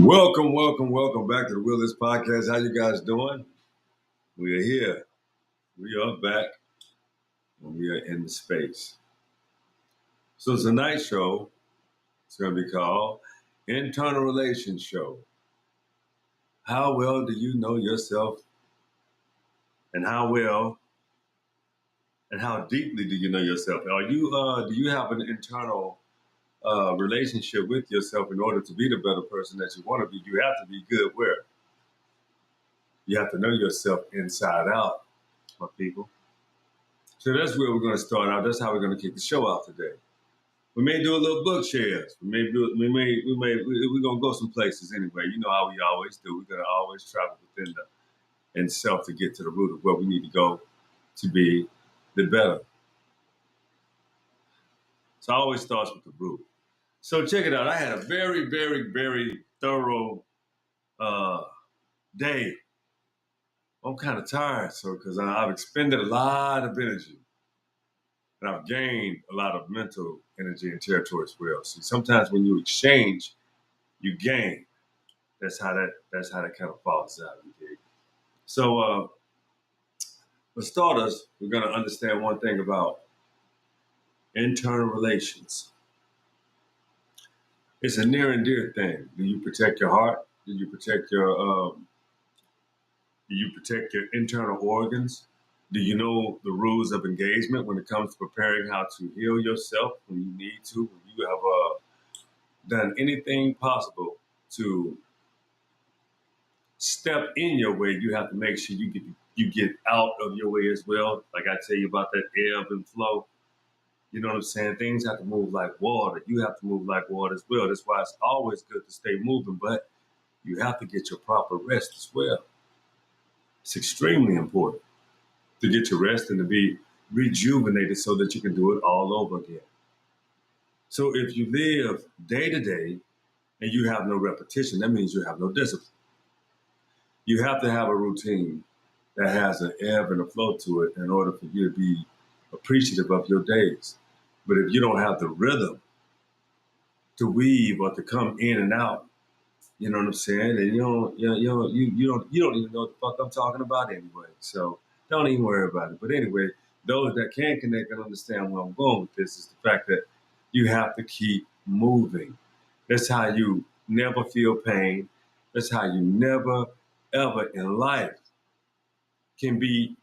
Welcome back to the Willis Podcast. How you guys doing? We are here. We are back, and we are in the space. So tonight's show is going to be called Internal Relations Show. How well do you know yourself, and how well and how deeply do you know yourself? Do you have an internal relationship with yourself in order to be the better person that you want to be? You have to be good where? You have to know yourself inside out, my people. So that's where we're going to start out. That's how we're going to kick the show out today. We may do a little book shares. We're going to go some places anyway. You know how we always do. We're going to always travel within in self to get to the root of where we need to go to be the better. So it always starts with the root. So check it out. I had a very, very, very thorough day. I'm kind of tired, because I've expended a lot of energy. And I've gained a lot of mental energy and territory as well. See, sometimes when you exchange, you gain. That's how that kind of falls out. Okay? So for starters, we're gonna understand one thing about internal relations. It's a near and dear thing. Do you protect your heart? Do you protect your internal organs? Do you know the rules of engagement when it comes to preparing how to heal yourself when you need to? When you have done anything possible to step in your way, you have to make sure you get out of your way as well. Like I tell you about that ebb and flow. You know what I'm saying? Things have to move like water. You have to move like water as well. That's why it's always good to stay moving, but you have to get your proper rest as well. It's extremely important to get your rest and to be rejuvenated so that you can do it all over again. So if you live day to day and you have no repetition, that means you have no discipline. You have to have a routine that has an ebb and a flow to it in order for you to be appreciative of your days. But if you don't have the rhythm to weave or to come in and out, you know what I'm saying? And you don't even know what the fuck I'm talking about anyway. So don't even worry about it. But anyway, those that can connect and understand where I'm going with this is the fact that you have to keep moving. That's how you never feel pain. That's how you never, ever in life can be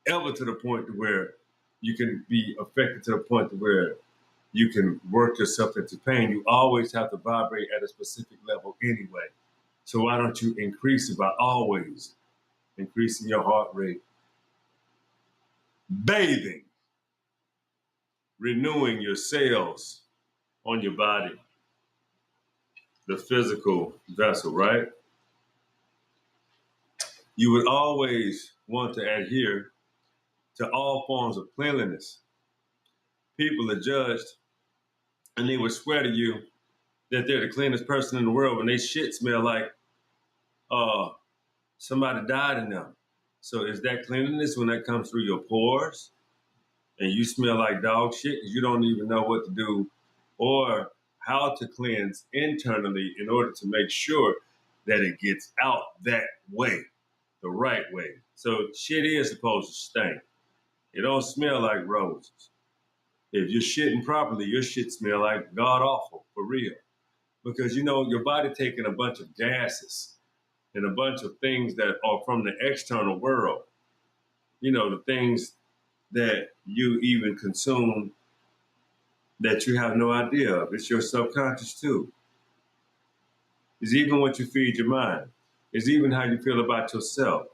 ever to the point to where you can be affected to the point to where you can work yourself into pain. You always have to vibrate at a specific level anyway. So why don't you increase it by always increasing your heart rate, bathing, renewing your cells on your body, the physical vessel, right? You would always want to adhere to all forms of cleanliness. People are judged and they would swear to you that they're the cleanest person in the world when they shit smell like uh, somebody died in them. So is that cleanliness when that comes through your pores and you smell like dog shit because you don't even know what to do or how to cleanse internally in order to make sure that it gets out that way, the right way. So shit is supposed to stink. It don't smell like roses. If you're shitting properly, your shit smell like god awful, for real. Because your body taking a bunch of gases and a bunch of things that are from the external world. The things that you even consume that you have no idea of. It's your subconscious too. It's even what you feed your mind. It's even how you feel about yourself.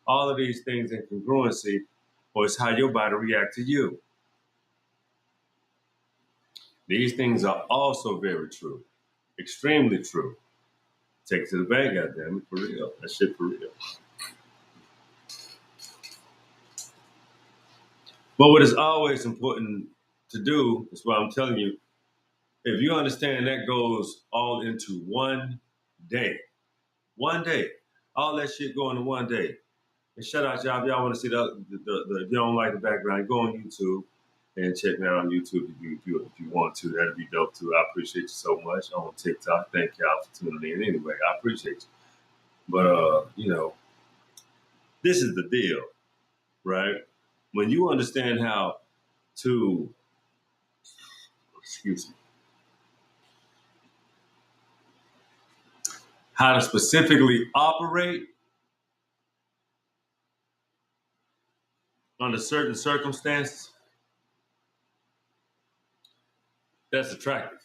All of these things in congruency, or it's how your body reacts to you. These things are also very true, extremely true. Take it to the bank, goddammit, for real. That shit for real. But what is always important to do is what I'm telling you. If you understand that goes all into one day, all that shit going in one day. And shout out y'all if y'all want to see if you don't like the background, go on YouTube And check me out on YouTube if you want to. That'd be dope too. I appreciate you so much. On TikTok. Thank y'all for tuning in. Anyway, I appreciate you. But this is the deal, right? When you understand how to, excuse me, how to specifically operate under certain circumstances, that's attractive.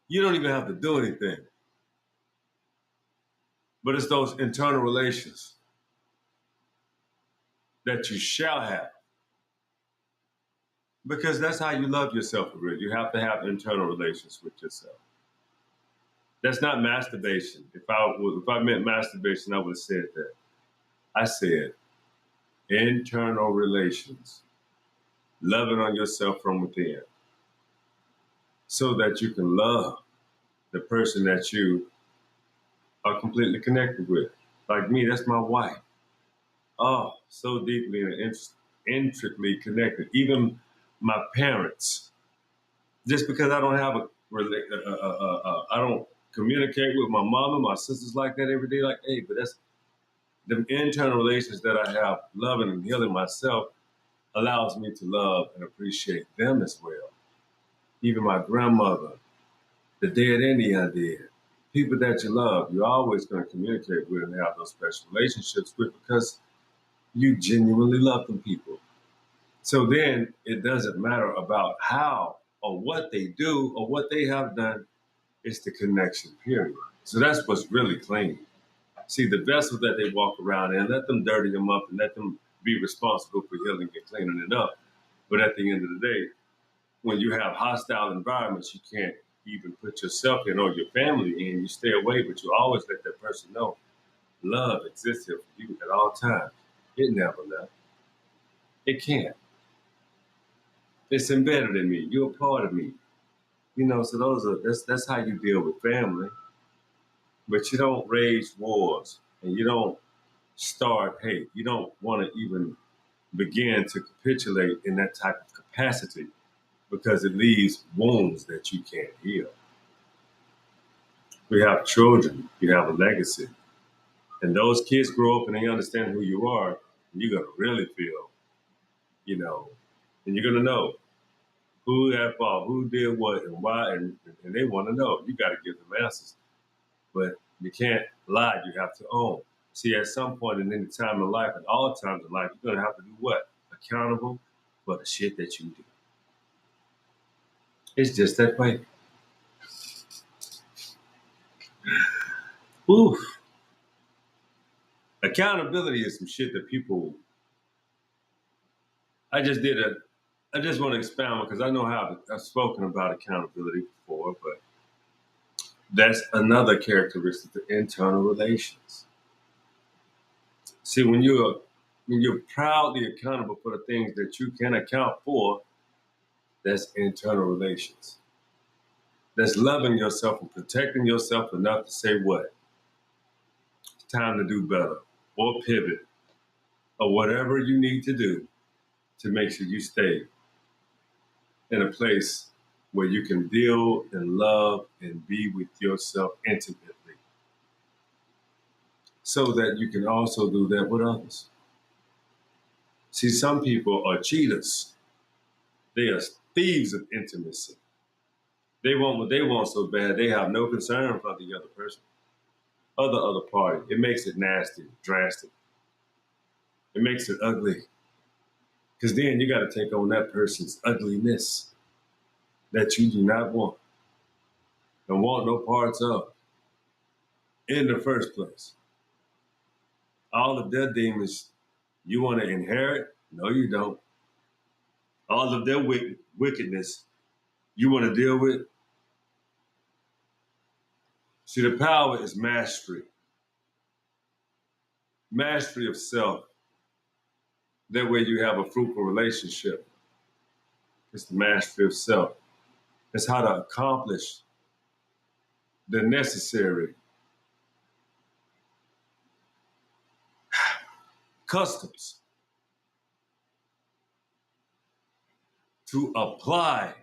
You don't even have to do anything, but it's those internal relations that you shall have. Because that's how you love yourself for real. You have to have internal relations with yourself. That's not masturbation. If I meant masturbation, I would have said that. I said internal relations, loving on yourself from within, so that you can love the person that you are completely connected with. Like me, that's my wife. Oh, so deeply and intricately connected. Even my parents. Just because I don't have I don't communicate with my mom and my sisters like that every day. Like, hey, but that's the internal relations that I have, loving and healing myself, allows me to love and appreciate them as well. Even my grandmother, the dead Indian did. People that you love, you're always going to communicate with and have those special relationships with because you genuinely love them people. So then it doesn't matter about how or what they do or what they have done. It's the connection, period. So that's what's really clean. See, the vessel that they walk around in, let them dirty them up and let them be responsible for healing and cleaning it up. But at the end of the day, when you have hostile environments, you can't even put yourself in or your family in. You stay away, but you always let that person know love exists here for you at all times. It never left. It can't. It's embedded in me. You're a part of me. So that's how you deal with family. But you don't raise wars and you don't start hate. You don't want to even begin to capitulate in that type of capacity because it leaves wounds that you can't heal. We have children, you have a legacy. And those kids grow up and they understand who you are, and you're gonna really feel, you know, and you're gonna know who had fault, who did what and why, and they want to know. You gotta give them answers. But you can't lie, you have to own. See, at some point in any time in life, and all times in life, you're gonna have to do what? Accountable for the shit that you do. It's just that way. Oof. Accountability is some shit that people. I just did a. I just want to expound because I know how I've spoken about accountability before, but that's another characteristic of internal relations. See, when you're proudly accountable for the things that you can account for, that's internal relations. That's loving yourself and protecting yourself enough to say what? It's time to do better or pivot or whatever you need to do to make sure you stay in a place where you can deal and love and be with yourself intimately so that you can also do that with others. See, some people are cheaters. They are thieves of intimacy. They want what they want so bad, they have no concern for the other person, other party. It makes it nasty, drastic. It makes it ugly. Because then you got to take on that person's ugliness that you do not want and want no parts of in the first place. All of their demons you want to inherit? No, you don't. All of their wickedness you want to deal with? See, the power is mastery. Mastery of self. That way you have a fruitful relationship. It's the mastery of self. It's how to accomplish the necessary customs to apply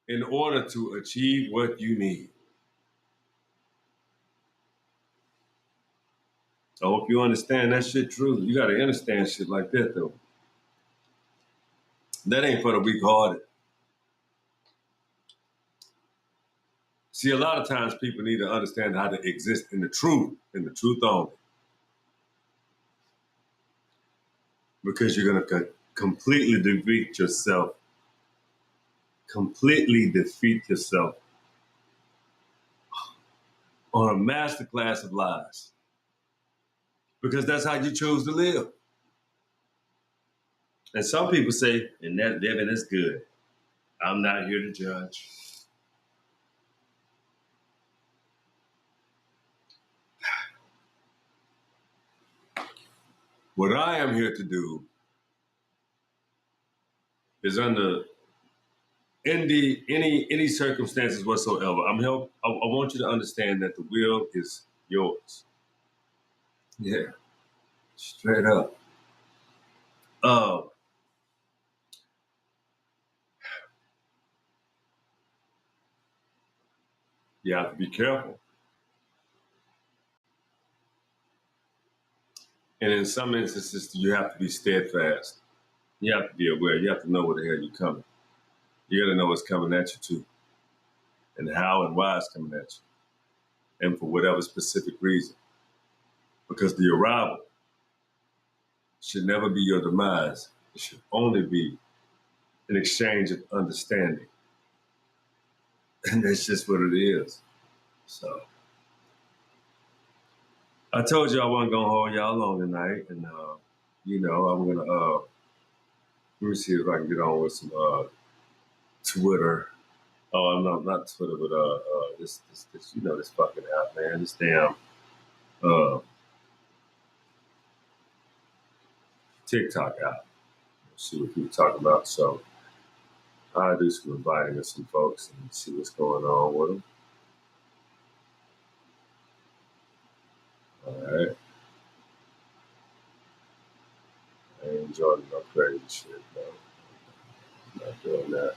in order to achieve what you need. I hope you understand that shit truly. You got to understand shit like that, though. That ain't for the weak-hearted. See, a lot of times people need to understand how to exist in the truth only. Because you're going to completely defeat yourself. Completely defeat yourself on a masterclass of lies. Because that's how you choose to live. And some people say, and that living is good. I'm not here to judge. What I am here to do is under any circumstances whatsoever. I want you to understand that the will is yours. Yeah, straight up. Uh, you have to be careful. And in some instances, you have to be steadfast. You have to be aware. You have to know where the hell you're coming. You got to know what's coming at you too, and how and why it's coming at you, and for whatever specific reason. Because the arrival should never be your demise. It should only be an exchange of understanding, and that's just what it is. So I told you I wasn't gonna hold y'all long tonight, and I'm gonna let me see if I can get on with some Twitter. Oh no, not Twitter, but this this fucking app, man. This damn uh TikTok app. See what people talk about. So I do some inviting of some folks and see what's going on with them. All right, I ain't joining no crazy shit, though. Not doing that.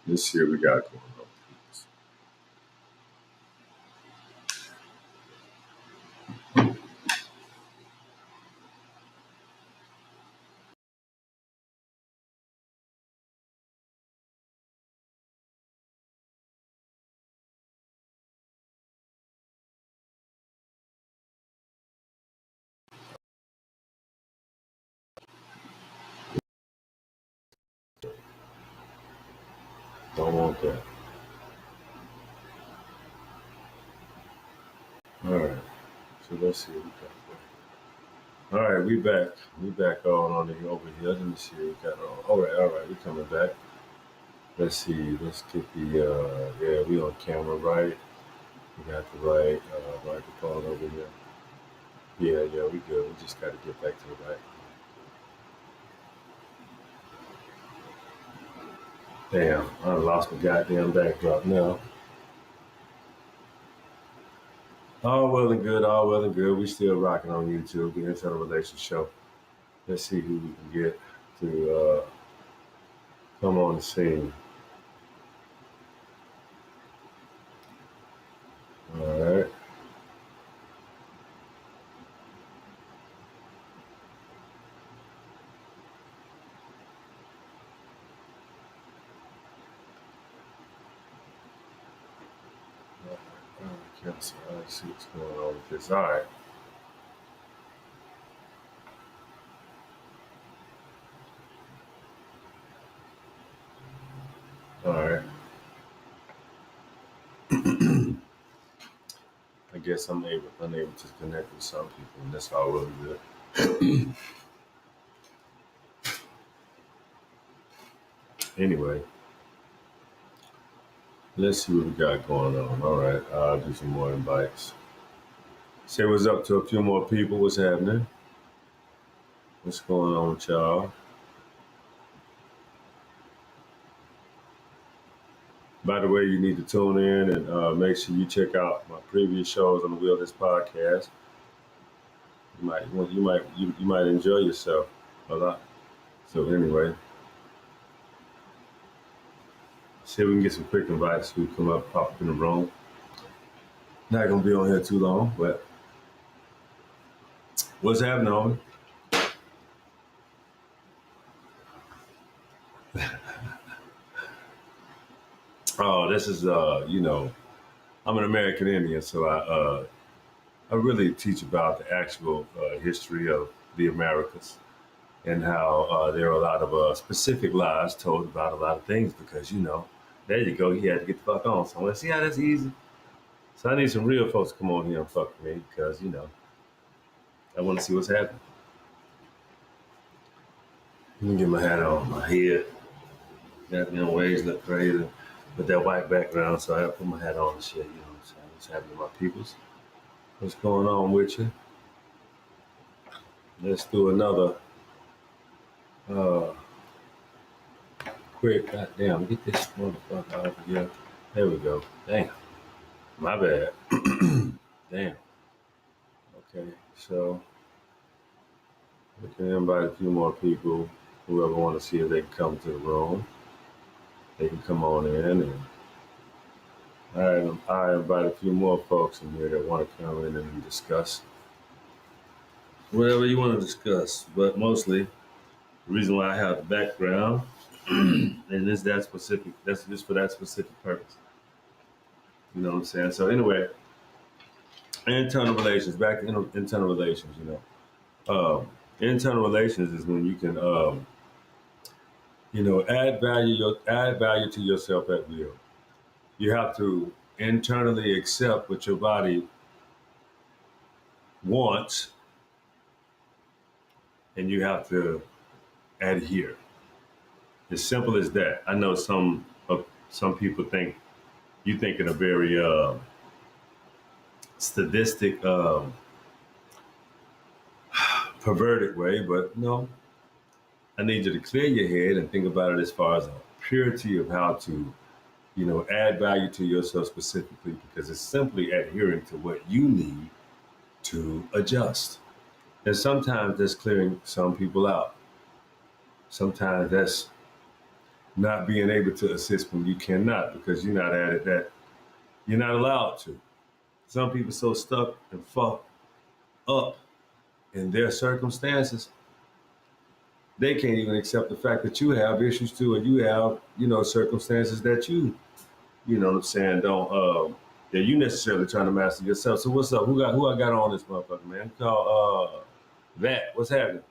This year we got going on. Don't want that. All right. So let's see what we got. All right, we back. We back on the over here. Let me see what we got on. All right, we coming back. Let's see. Let's get the yeah, we on camera, right? We got the right microphone over here. Yeah, we good. We just got to get back to the right. Damn, I lost my goddamn backdrop now. All well and good, all well and good. We still rocking on YouTube, the Internal Relations Show. Let's see who we can get to come on the scene. All right. So I see what's going on with this. All right. All right. I guess I'm unable to connect with some people, and that's all really good. Anyway, let's see what we got going on. All right, I'll do some more invites. Say what's up to a few more people. What's happening? What's going on with y'all? By the way, you need to tune in and make sure you check out my previous shows on the Wilderness Podcast. You might enjoy yourself a lot. So anyway, see if we can get some quick invites who come up, pop up in the room. Not gonna be on here too long, but what's happening, homie? Oh, this is I'm an American Indian, so I really teach about the actual history of the Americas and how there are a lot of specific lies told about a lot of things because there you go, he had to get the fuck on somewhere. See how that's easy? So I need some real folks to come on here and fuck with me because I want to see what's happening. Let me get my hat on, my head. Got me on waves look crazy with that white background, so I have to put my hat on and shit. You know what I'm saying? What's happening, my peoples? What's going on with you? Let's do another uh quick. Goddamn, get this motherfucker out of here. There we go. Damn, my bad. Damn. Okay, so we can invite a few more people. Whoever want to see if they can come to the room, they can come on in. And I invite a few more folks in here that want to come in and discuss whatever you want to discuss. But mostly, the reason why I have the background and it's that specific. That's just for that specific purpose. You know what I'm saying? So anyway, internal relations. Back to internal relations. Internal relations is when you can, add value to yourself at will. You have to internally accept what your body wants, and you have to adhere. As simple as that. I know some people think you think in a very sadistic, perverted way, but no. I need you to clear your head and think about it as far as a purity of how to add value to yourself specifically because it's simply adhering to what you need to adjust. And sometimes that's clearing some people out. Sometimes that's not being able to assist when you cannot because you're not at it that you're not allowed to. Some people so stuck and fucked up in their circumstances, they can't even accept the fact that you have issues too, and you have, circumstances that you know what I'm saying, don't that you necessarily trying to master yourself. So what's up? Who I got on this motherfucker, man? Call Vat. What's happening?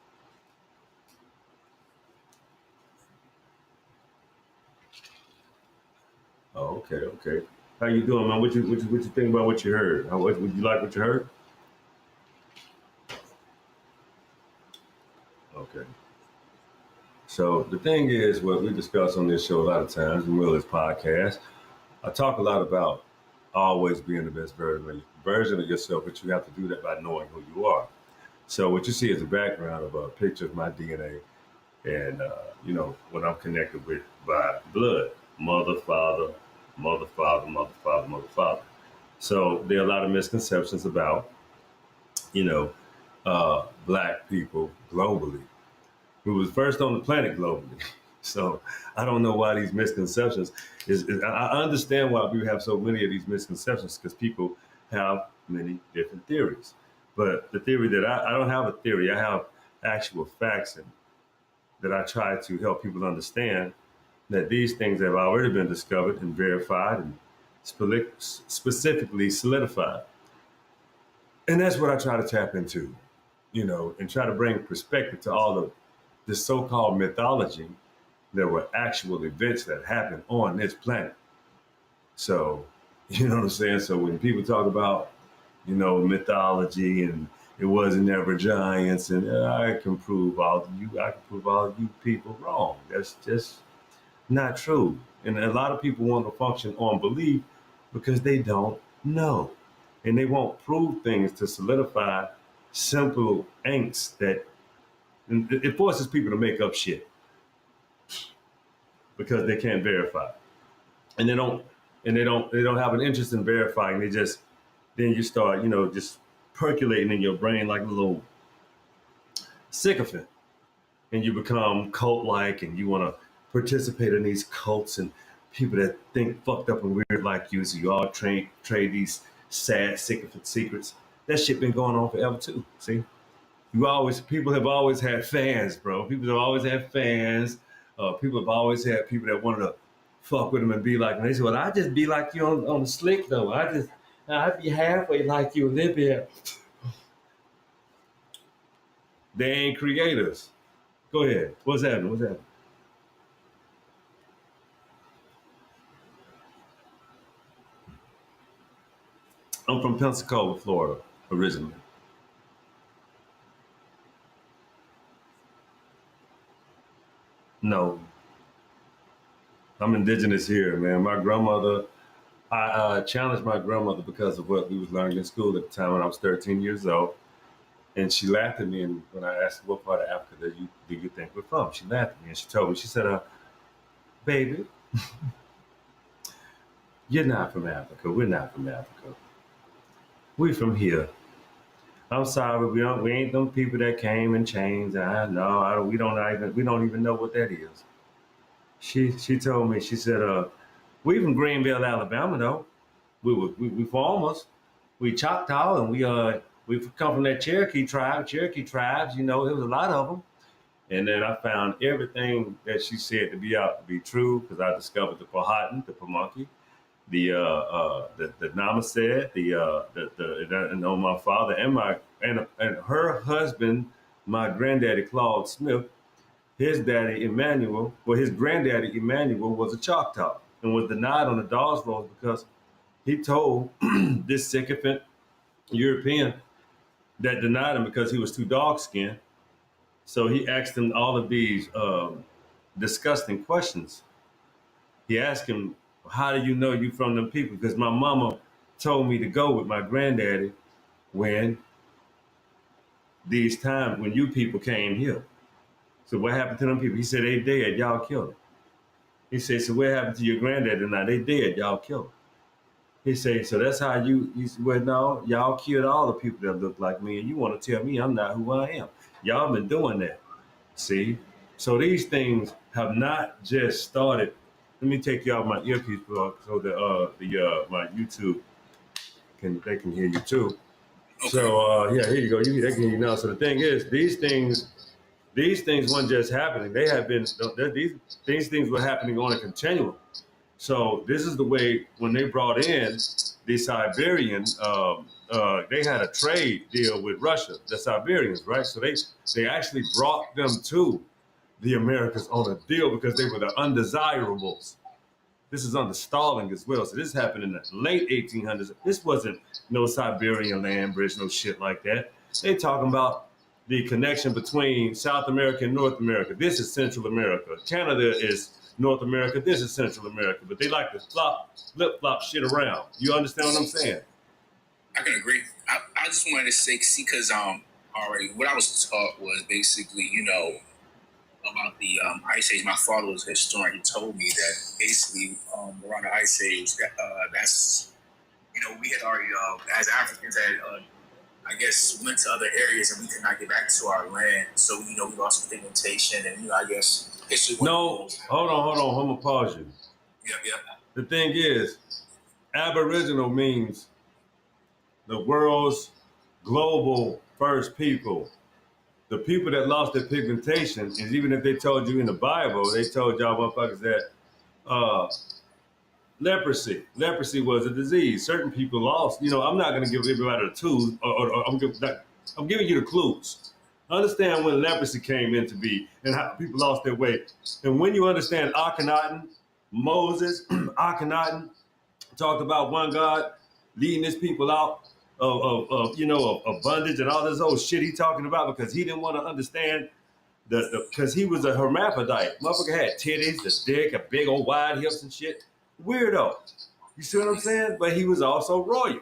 Oh, okay, okay. How you doing, man? What you think about what you heard? Would you like what you heard? Okay. So the thing is, what we discuss on this show a lot of times, and will this podcast, I talk a lot about always being the best version of yourself, but you have to do that by knowing who you are. So what you see is a background of a picture of my DNA and what I'm connected with by blood, mother, father, mother, father, mother, father, mother, father. So there are a lot of misconceptions about you know black people globally. We was first on the planet globally. So I don't know why these misconceptions I understand why we have so many of these misconceptions because people have many different theories. But the theory that I don't have a theory, I have actual facts and that I try to help people understand that these things have already been discovered and verified and specifically solidified. And that's what I try to tap into, and try to bring perspective to all of this so-called mythology. There were actual events that happened on this planet. So, you know what I'm saying? So when people talk about, mythology and it wasn't never giants and I can prove all of you people wrong. That's just not true. And a lot of people want to function on belief because they don't know. And they won't prove things to solidify simple angst that and it forces people to make up shit because they can't verify. And they don't have an interest in verifying. They just then you start, just percolating in your brain like a little sycophant, and you become cult-like, and you want to participate in these cults and people that think fucked up and weird like you. So you all trade these sad sycophant secrets. That shit been going on forever too. See, people have always had fans, bro. People have always had fans. People have always had people that wanted to fuck with them and be like them. They say, "Well, I just be like you on the slick though. I'd be halfway like you a little bit." They ain't creators. Go ahead. What's happening? What's happening? I'm from Pensacola, Florida, originally. No, I'm indigenous here, man. My grandmother, I challenged my grandmother because of what we was learning in school at the time when I was 13 years old. And she laughed at me and when I asked her what part of Africa do you think we're from. She laughed at me and she told me, she said, baby, you're not from Africa. We're not from Africa. We're from here. I'm sorry, we ain't them people that came in chains. I know, we don't even know what that is. She told me, she said, we from Greenville, Alabama, though. We farmers. We Choctaw, and we come from that Cherokee tribe. Cherokee tribes, there was a lot of them. And then I found everything that she said to be out to be true because I discovered the Powhatan, the Pamunkey, the Namasaid, my father and her husband, my granddaddy Claude Smith, his daddy Emmanuel, his granddaddy Emmanuel was a Choctaw and was denied on the Dawes Rolls because he told this sycophant European that denied him because he was too dark skinned. So he asked him all of these disgusting questions. He asked him, "How do you know you from them people?" Because my mama told me to go with my granddaddy when these times when you people came here. So what happened to them people? He said, they dead, y'all killed them. He said, so what happened to your granddaddy now? They dead, y'all killed them. He said, so that's how you said, well, no, y'all killed all the people that look like me, and you want to tell me I'm not who I am. Y'all been doing that. See? So these things have not just started. Let me take you out my earpiece so that my YouTube they can hear you too. Okay. So yeah, here you go. They can hear you now. So the thing is, these things weren't just happening. They have been these things were happening on a continuum. So this is the way when they brought in the Siberians, they had a trade deal with Russia, the Siberians, right? So they actually brought them to the Americas on a deal because they were the undesirables. This is under Stalin as well. So this happened in the late 1800s. This wasn't no Siberian land bridge, no shit like that. They talking about the connection between South America and North America. This is Central America. Canada is North America. This is Central America. But they like to flip-flop shit around. You understand what I'm saying? I can agree. I just wanted to say, see, because already what I was taught was basically, about the Ice Age. My father was a historian. He told me that basically around the Ice Age, that's, we had already, as Africans, had, I guess, went to other areas and we could not get back to our land. So, we lost pigmentation and, I guess, history. No, hold on. I'm going to pause you. Yep. The thing is, Aboriginal means the world's global first people. The people that lost their pigmentation, is even if they told you in the Bible, they told y'all motherfuckers that leprosy was a disease. Certain people lost. I'm not going to give everybody the tools, or I'm giving you the clues. Understand when leprosy came into be and how people lost their way. And when you understand Akhenaten, Moses, Akhenaten talked about one God leading his people out of bondage and all this old shit he talking about because he didn't want to understand because he was a hermaphrodite. Motherfucker had titties, a dick, a big old wide hips and shit. Weirdo. You see what I'm saying? But he was also royal.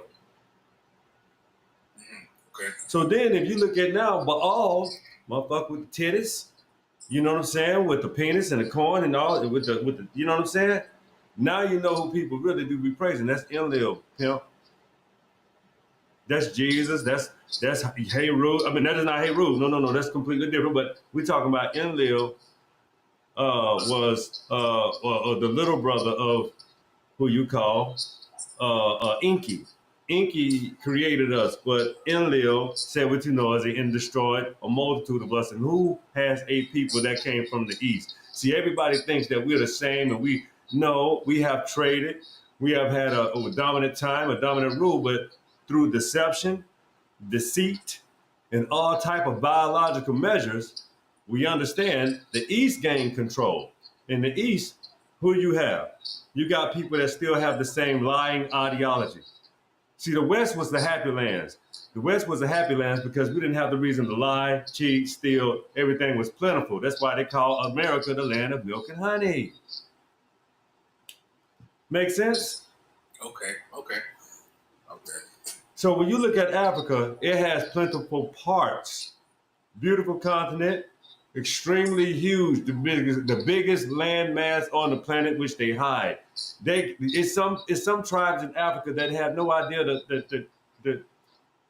Okay. So then if you look at now, Baal, motherfucker with the titties, you know what I'm saying? With the penis and the corn and all, with the you know what I'm saying? Now you know who people really do be praising. That's Enlil, pimp. That's Jesus. That's Heru. I mean, that is not Heru. No. That's completely different. But we're talking about Enlil was the little brother of who you call Enki. Enki created us, but Enlil said what you know as and destroyed a multitude of us. And who has a people that came from the east? See, everybody thinks that we're the same, and we have traded. We have had a dominant time, a dominant rule, but through deception, deceit, and all type of biological measures, we understand the East gained control. In the East, who you have? You got people that still have the same lying ideology. See, the West was the happy lands. The West was the happy lands because we didn't have the reason to lie, cheat, steal. Everything was plentiful. That's why they call America the land of milk and honey. Make sense? Okay. So when you look at Africa, it has plentiful parts. Beautiful continent, extremely huge, the biggest land mass on the planet, which they hide. It's some tribes in Africa that have no idea that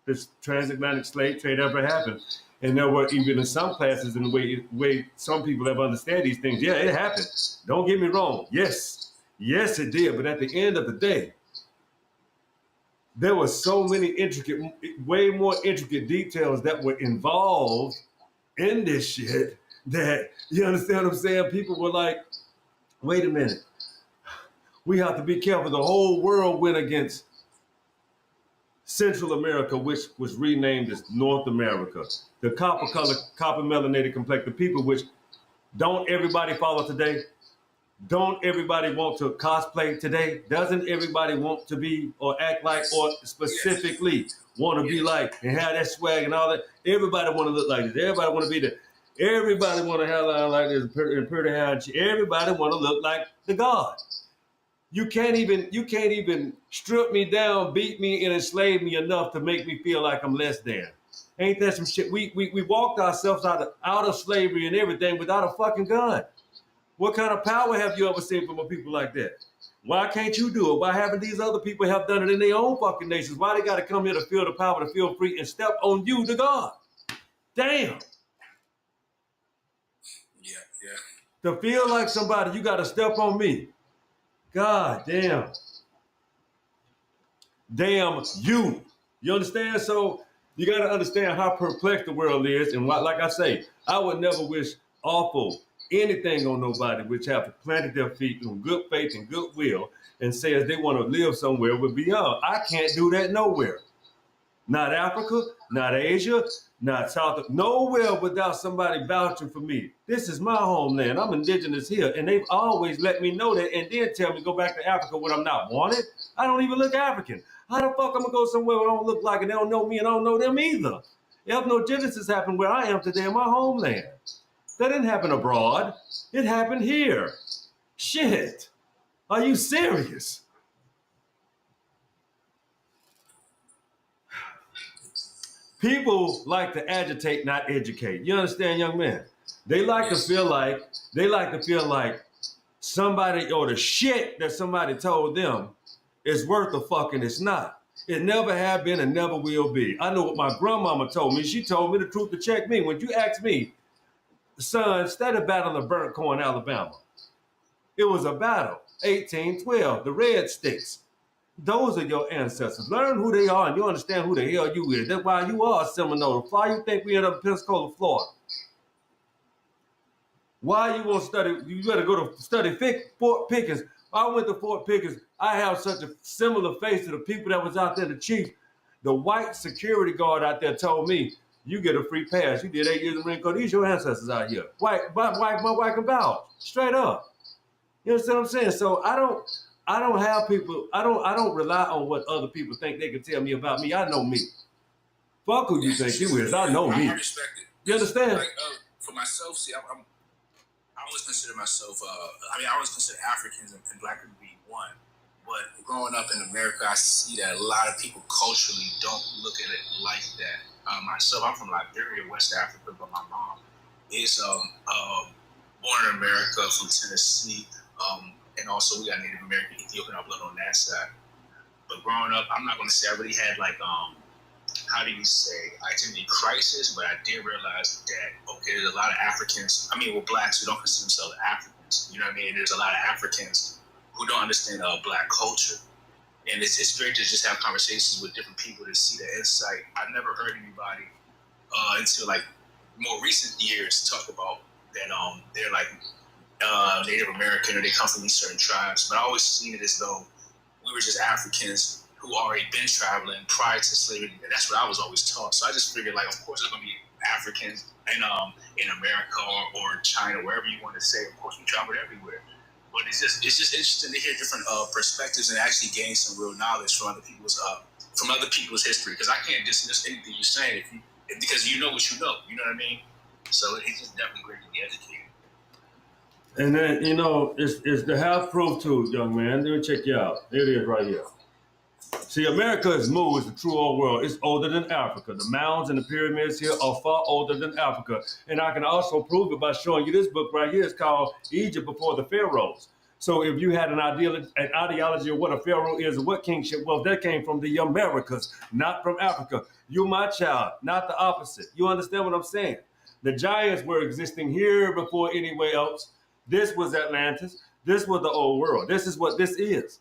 this transatlantic slave trade ever happened. And there were even in some classes in the way some people have understand these things. Yeah, it happened. Don't get me wrong. Yes, it did. But at the end of the day, there were so many way more intricate details that were involved in this shit that, you understand what I'm saying? People were like, wait a minute. We have to be careful. The whole world went against Central America, which was renamed as North America. The copper melanated complected people, which don't everybody follow today? Don't everybody want to cosplay today? Doesn't everybody want to be or act like or specifically want to be like and have that swag and all that? Everybody want to look like this. Everybody want to be there. Everybody want to have like this and pretty hair. Everybody want to look like the God. You can't even strip me down, beat me, and enslave me enough to make me feel like I'm less than. Ain't that some shit? We walked ourselves out of slavery and everything without a fucking gun. What kind of power have you ever seen from a people like that? Why can't you do it? Why haven't these other people have done it in their own fucking nations? Why they got to come here to feel the power, to feel free, and step on you, the God? Damn. Yeah. To feel like somebody, you got to step on me. God damn. Damn you. You understand? So you got to understand how perplexed the world is. And like I say, I would never wish awful anything on nobody which have planted their feet in good faith and goodwill and says they want to live somewhere with beyond. I can't do that nowhere. Not Africa, not Asia, not South, nowhere without somebody vouching for me. This is my homeland. I'm indigenous here. And they've always let me know that and then tell me go back to Africa when I'm not wanted. I don't even look African. How the fuck I'm gonna go somewhere where I don't look like and they don't know me and I don't know them either? Ethnogenesis happened where I am today in my homeland. That didn't happen abroad. It happened here. Shit. Are you serious? People like to agitate, not educate. You understand, young man? They like to feel like somebody or the shit that somebody told them is worth a fucking it's not. It never have been and never will be. I know what my grandmama told me. She told me the truth to check me. When you ask me, son, instead of battle of Burnt Corn, Alabama, it was a battle, 1812, the Red Sticks. Those are your ancestors. Learn who they are and you understand who the hell you is. That's why you are a Seminole. Why you think we end up in Pensacola, Florida? Why you want to study? You better go to study Fort Pickens. I went to Fort Pickens. I have such a similar face to the people that was out there, the chief. The white security guard out there told me, you get a free pass. You did 8 years in the Marine Corps. These your ancestors out here. My wife can vouch. Straight up. You understand what I'm saying? So I don't have people, I don't rely on what other people think they can tell me about me. I know me. Fuck who you think you is. I know me. I respect it. You understand? Like, for myself, see, I always consider myself, I always consider Africans and Black people to be one. But growing up in America, I see that a lot of people culturally don't look at it like that. Myself, I'm from Liberia, West Africa, but my mom is born in America from Tennessee. And also we got Native American, Ethiopian blood on that side. But growing up, I'm not going to say I really had how do you say, identity crisis, but I did realize that, okay, there's a lot of Africans, blacks who don't consider themselves Africans. You know what I mean? There's a lot of Africans who don't understand black culture. And it's great to just have conversations with different people to see the insight. I've never heard anybody until like more recent years talk about that they're like Native American or they come from these certain tribes. But I always seen it as though we were just Africans who already been traveling prior to slavery. And that's what I was always taught. So I just figured, like, of course there's going to be Africans in America or China, wherever you want to say. Of course we traveled everywhere. But it's just interesting to hear different perspectives and actually gain some real knowledge from other people's history. Because I can't dismiss anything you're saying because you know what you know. You know what I mean? So it's just definitely great to be educated. And then, it's the half proof too, young man. Let me check you out. There it is right here. See, America is Mu, is the true old world. It's older than Africa. The mounds and the pyramids here are far older than Africa. And I can also prove it by showing you this book right here. It's called Egypt Before the Pharaohs. So if you had an ideology of what a pharaoh is and what kingship, well, that came from the Americas, not from Africa. You're my child, not the opposite. You understand what I'm saying? The giants were existing here before anywhere else. This was Atlantis. This was the old world. This is what this is.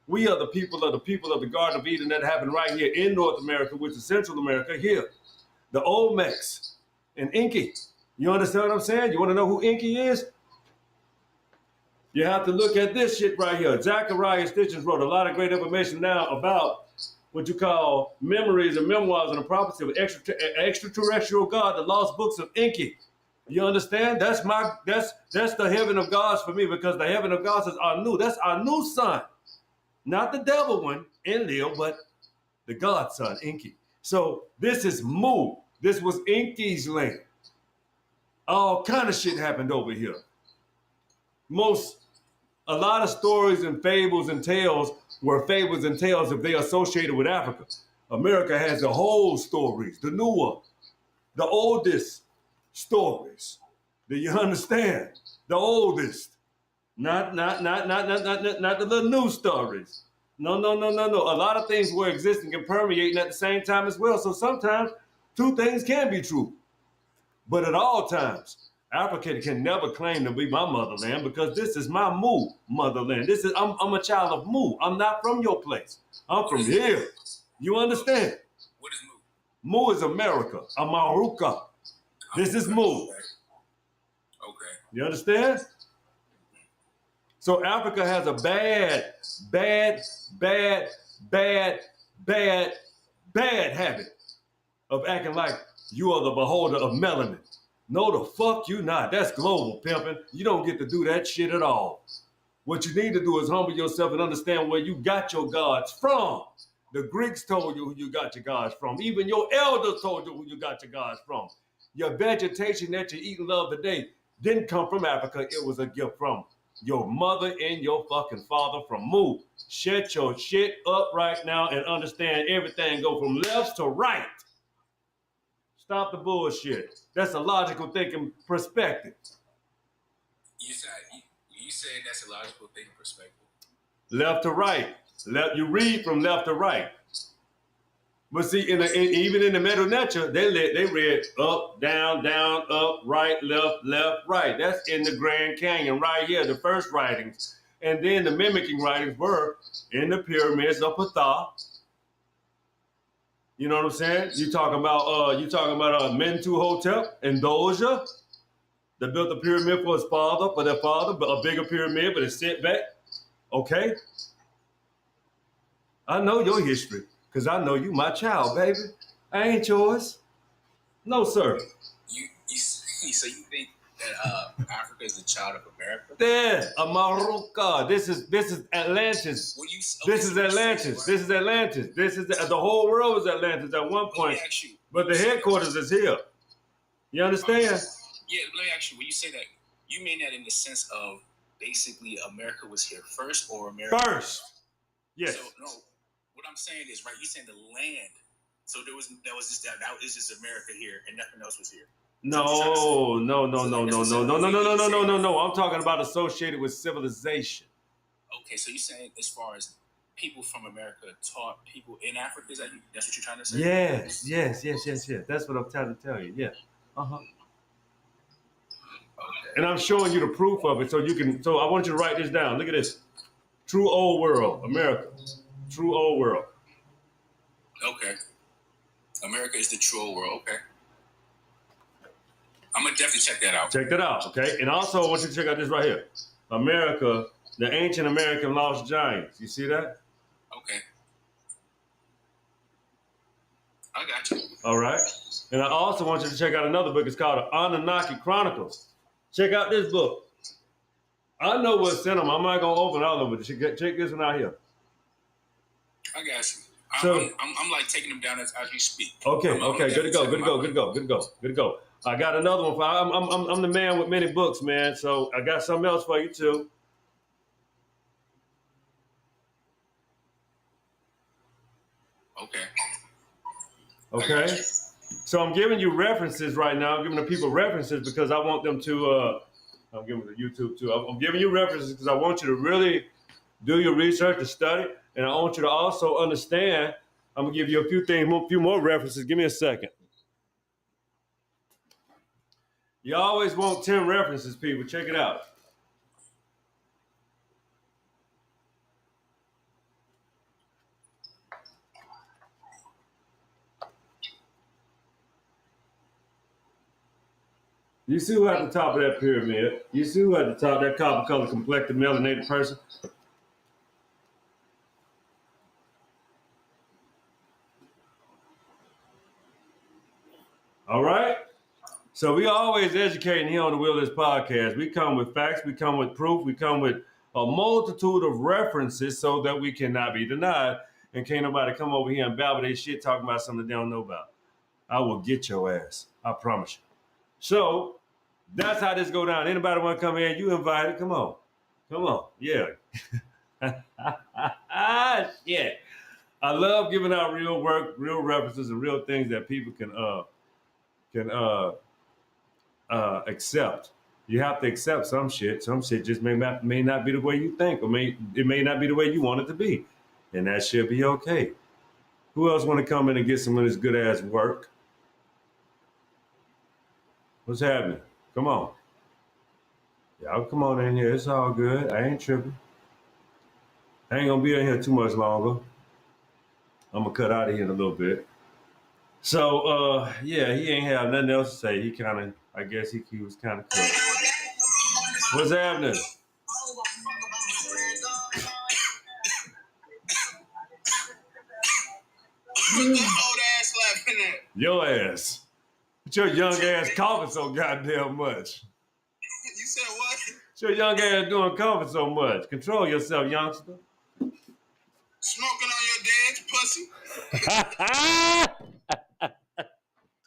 We are the people of the Garden of Eden that happened right here in North America, which is Central America here. The Olmecs and Inky. You understand what I'm saying? You want to know who Inky is? You have to look at this shit right here. Zachariah Stitchens wrote a lot of great information now about what you call memories and memoirs and the prophecy of extraterrestrial God, the lost books of Inky. You understand? That's the heaven of gods for me, because the heaven of gods is Anu. That's Anu's son. Not the devil one, Enlil, but the God son, Inky. So this is Mu. This was Inky's land. All kind of shit happened over here. A lot of stories and fables and tales were fables and tales if they associated with Africa. America has the whole stories, the newer, the oldest stories. Do you understand? The oldest. Not the little new stories. No. A lot of things were existing and permeating at the same time as well. So sometimes two things can be true. But at all times, Africa can never claim to be my motherland, because this is my Mu motherland. I'm a child of Mu. I'm not from your place. I'm from here. You understand? What is Mu? Mu is America. Amaruka. This is Mu. Okay. You understand? So Africa has a bad habit of acting like you are the beholder of melanin. No, the fuck you not. That's global pimping. You don't get to do that shit at all. What you need to do is humble yourself and understand where you got your gods from. The Greeks told you who you got your gods from. Even your elders told you who you got your gods from. Your vegetation that you eat and love today didn't come from Africa. It was a gift from your mother and your fucking father from Mu. Shut your shit up right now and understand everything go from left to right. Stop the bullshit. That's a logical thinking perspective. You said that's a logical thinking perspective. Left to right. You read from left to right. But see, even in the Middle Nature, they read up, down, up, right, left, right. That's in the Grand Canyon right here, the first writings. And then the mimicking writings were in the pyramids of Ptah. You know what I'm saying? You talking about Mentuhotep and Doja that built the pyramid for their father, but a bigger pyramid, but it's set back. Okay? I know your history, because I know you my child, baby. I ain't yours. No, sir. So you think that Africa is the child of America? There, Amaruka. This is Atlantis. This is Atlantis. This is Atlantis. This is the whole world was Atlantis at one point. But the headquarters is here. You understand? Yeah, let me ask you, when you say that, you mean that in the sense of basically America was here first, or America? First. Yes. So no, what I'm saying is, right, you're saying the land. So that was just America here and nothing else was here. No. I'm talking about associated with civilization. Okay, so you're saying as far as people from America taught people in Africa. That's what you're trying to say? Yes. That's what I'm trying to tell you. Yeah. Okay. And I'm showing you the proof of it, so you can. So I want you to write this down. Look at this. True old world, America. True old world. Okay. America is the true old world. Okay. I'm gonna definitely check that out. Check that out, okay? And also, I want you to check out this right here. America, the ancient American lost giants. You see that? Okay. I got you. All right. And I also want you to check out another book. It's called The Anunnaki Chronicles. Check out this book. I know what's in them. I'm not gonna open all of it. Check this one out here. I got you. So, I'm like taking them down as you speak. Okay. Good to go. I got another one. I'm the man with many books, man. So I got something else for you too. Okay. So I'm giving you references right now. I'm giving the people references because I want them to. I'm giving the YouTube too. I'm giving you references because I want you to really do your research, to study, and I want you to also understand. I'm gonna give you a few more references. Give me a second. You always want 10 references, people. Check it out. You see who at the top of that pyramid? You see who at the top, that copper color complected melanated person? All right? So we always educating here on the Wilderness Podcast. We come with facts, we come with proof, we come with a multitude of references so that we cannot be denied and can't nobody come over here and babble their shit talking about something they don't know about. I will get your ass. I promise you. So that's how this go down. Anybody want to come in, you invited. Come on. Yeah. Shit. I love giving out real work, real references, and real things that people can accept. You have to accept some shit. Some shit just may not be the way you think, or it may not be the way you want it to be, and that should be okay. Who else want to come in and get some of this good ass work? What's happening? Come on. Y'all come on in here. It's all good. I ain't tripping. I ain't gonna be in here too much longer. I'm gonna cut out of here in a little bit. So yeah, he ain't have nothing else to say. He kind of, I guess he was kind of cooked. What's happening? Your ass. But your young ass coughing so goddamn much. You said what? Your young ass doing coughing so much. Control yourself, youngster. Smoking on your dad's pussy.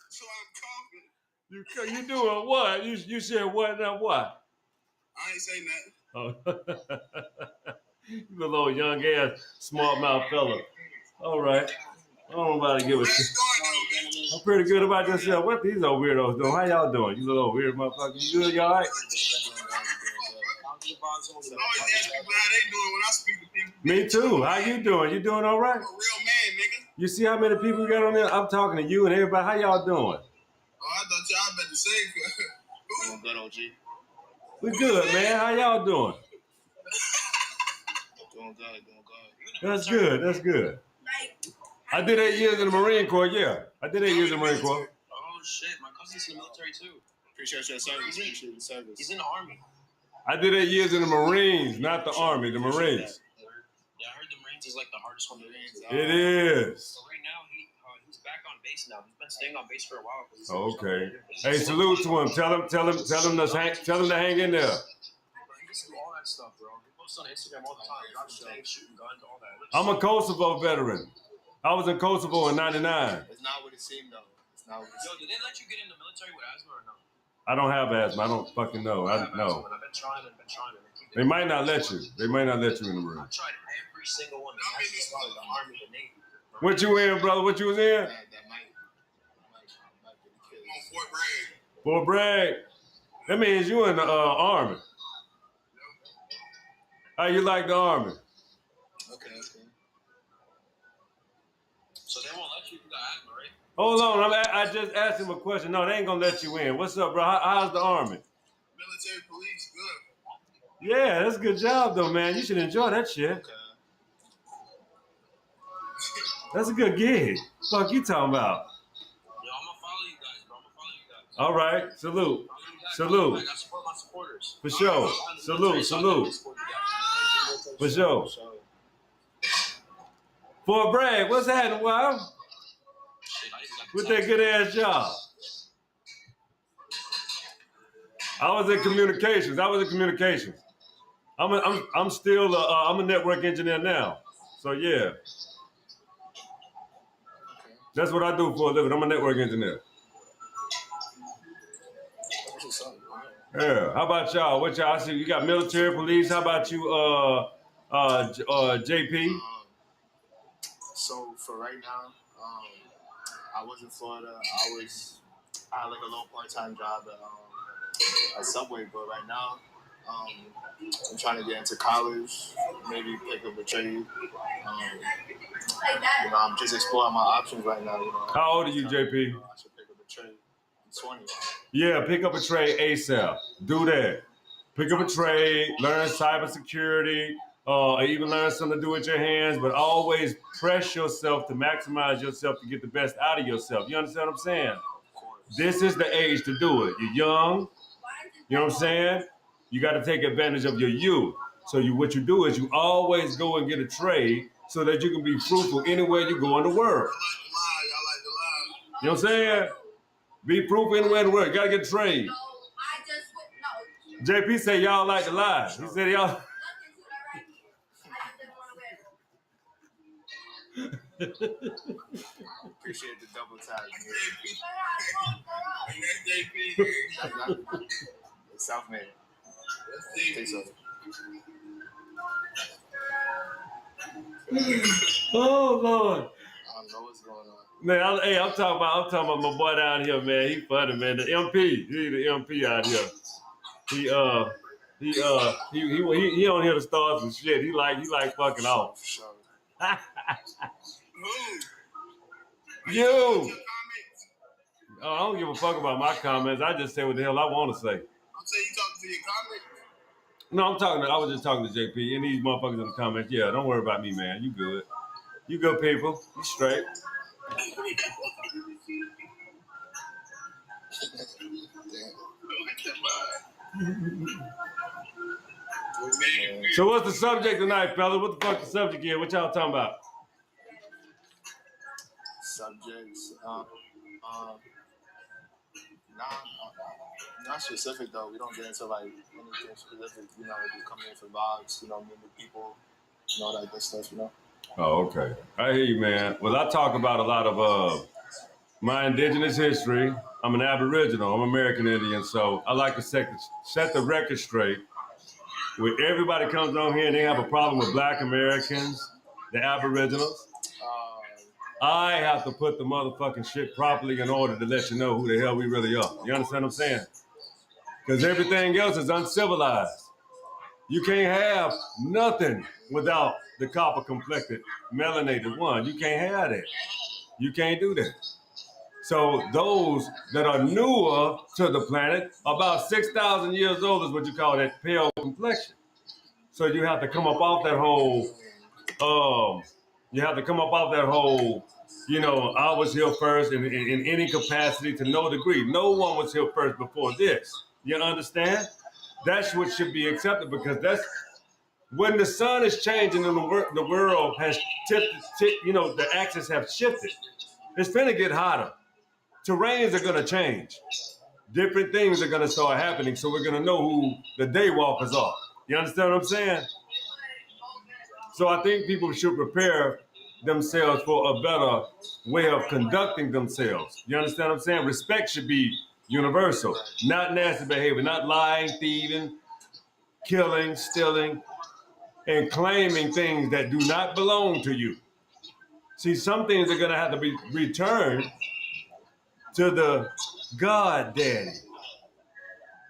So I'm coughing. You doing what? You said what now? What? I ain't say nothing. Oh. You a little young ass, smart mouth fella. All right. I don't know about to give a shit. I'm pretty good about yourself. What these old weirdos doing? How y'all doing? You little weird motherfucker. You good? Y'all right? Me too. How you doing? You doing all right? I'm a real man, nigga. You see how many people we got on there? I'm talking to you and everybody. How y'all doing? Oh, I thought y'all better say Doing good, OG. We good, man. How y'all doing? Doing good. That's good. I did 8 years in the Marine Corps, yeah. I did 8 years in the Marine Corps. Oh, shit. My cousin's in the military, too. Appreciate your service. He's in the Army. I did 8 years in the Marines, not the Army, the Marines. Yeah, I heard the Marines is like the hardest one to do. It is. So right now, he's back on base now. He's been staying on base for a while. Okay. Hey, salute to him. Tell him to hang in there. He used to do all that stuff, bro. He posts on Instagram all the time. Drops tanks, shooting guns, all that. I'm a Kosovo veteran. I was in Kosovo in '99. It's not what it seemed, though. Yo, did they let you get in the military with asthma or no? I don't have asthma. I don't fucking know. I don't know. I've been trying. They might not let you. They might not let you in the room. I tried every single one. The Army, the Navy. What you in, brother? What you was in? That might be the case. Fort Bragg. That means you in the Army. How you like the Army? Okay. Hold on, I just asked him a question. No, they ain't gonna let you in. What's up, bro? How's the Army? Military police, good. Yeah, that's a good job, though, man. You should enjoy that shit. Okay. That's a good gig. Fuck you talking about? Yo, I'm gonna follow you guys, bro. I'm gonna follow you guys. All right, salute. Salute. I support my supporters. For sure. Salute. For sure. For a brag, what's happening, Wild? With that good ass job. I was in communications. I'm still I'm a network engineer now. So yeah. That's what I do for a living. I'm a network engineer. Yeah. How about y'all? What y'all? I see you got military, police. How about you, JP? So for right now, I was in Florida. I had like a little part-time job at Subway, but right now, I'm trying to get into college, maybe pick up a trade. I'm just exploring my options right now. How old are you, JP? I should pick up a trade. I'm 20. Yeah, pick up a trade ASAP. Do that. Pick up a trade, learn cybersecurity, even learn something to do with your hands, but always press yourself to maximize yourself to get the best out of yourself. You understand what I'm saying? This is the age to do it. You're young. You know what I'm saying? You got to take advantage of your youth. So what you do is you always go and get a trade so that you can be fruitful anywhere you go in the world. You know what I'm saying? Be fruitful anywhere in the world. You got to get a trade. JP said y'all like to lie. He said y'all. Appreciate the double tag. It's self-made. Think so. Oh Lord. I don't know what's going on. Man, I'm talking about my boy down here, man. He funny, man. The MP, he the MP out here. He on here to start some shit. He like fucking off. Sure. You. Oh, I don't give a fuck about my comments. I just say what the hell I want to say. I'm saying you talking to your comments. No, I was just talking to JP and these motherfuckers in the comments. Yeah, don't worry about me, man. You good. You good people. You straight. So what's the subject tonight, fellas? What the fuck the subject is? What y'all talking about? Subjects. Not specific though. We don't get into like anything specific. We just come in for vibes. Meet new people, all that good stuff. Oh, okay. I hear you, man. Well, I talk about a lot of my indigenous history. I'm an Aboriginal. I'm American Indian, so I like to set the record straight. When everybody comes on here and they have a problem with Black Americans, the Aboriginals, I have to put the motherfucking shit properly in order to let you know who the hell we really are. You understand what I'm saying? Because everything else is uncivilized. You can't have nothing without the copper-complected, melanated one. You can't have that. You can't do that. So those that are newer to the planet, about 6,000 years old is what you call that pale complexion. So you have to come up off that whole, I was here first in any capacity to no degree. No one was here first before this. You understand? That's what should be accepted because that's when the sun is changing and the world has the axis have shifted. It's finna get hotter. Terrains are gonna change. Different things are gonna start happening, so we're gonna know who the daywalkers are. You understand what I'm saying? So I think people should prepare themselves for a better way of conducting themselves. You understand what I'm saying? Respect should be universal, not nasty behavior, not lying, thieving, killing, stealing, and claiming things that do not belong to you. See, some things are gonna have to be returned to the God Daddy.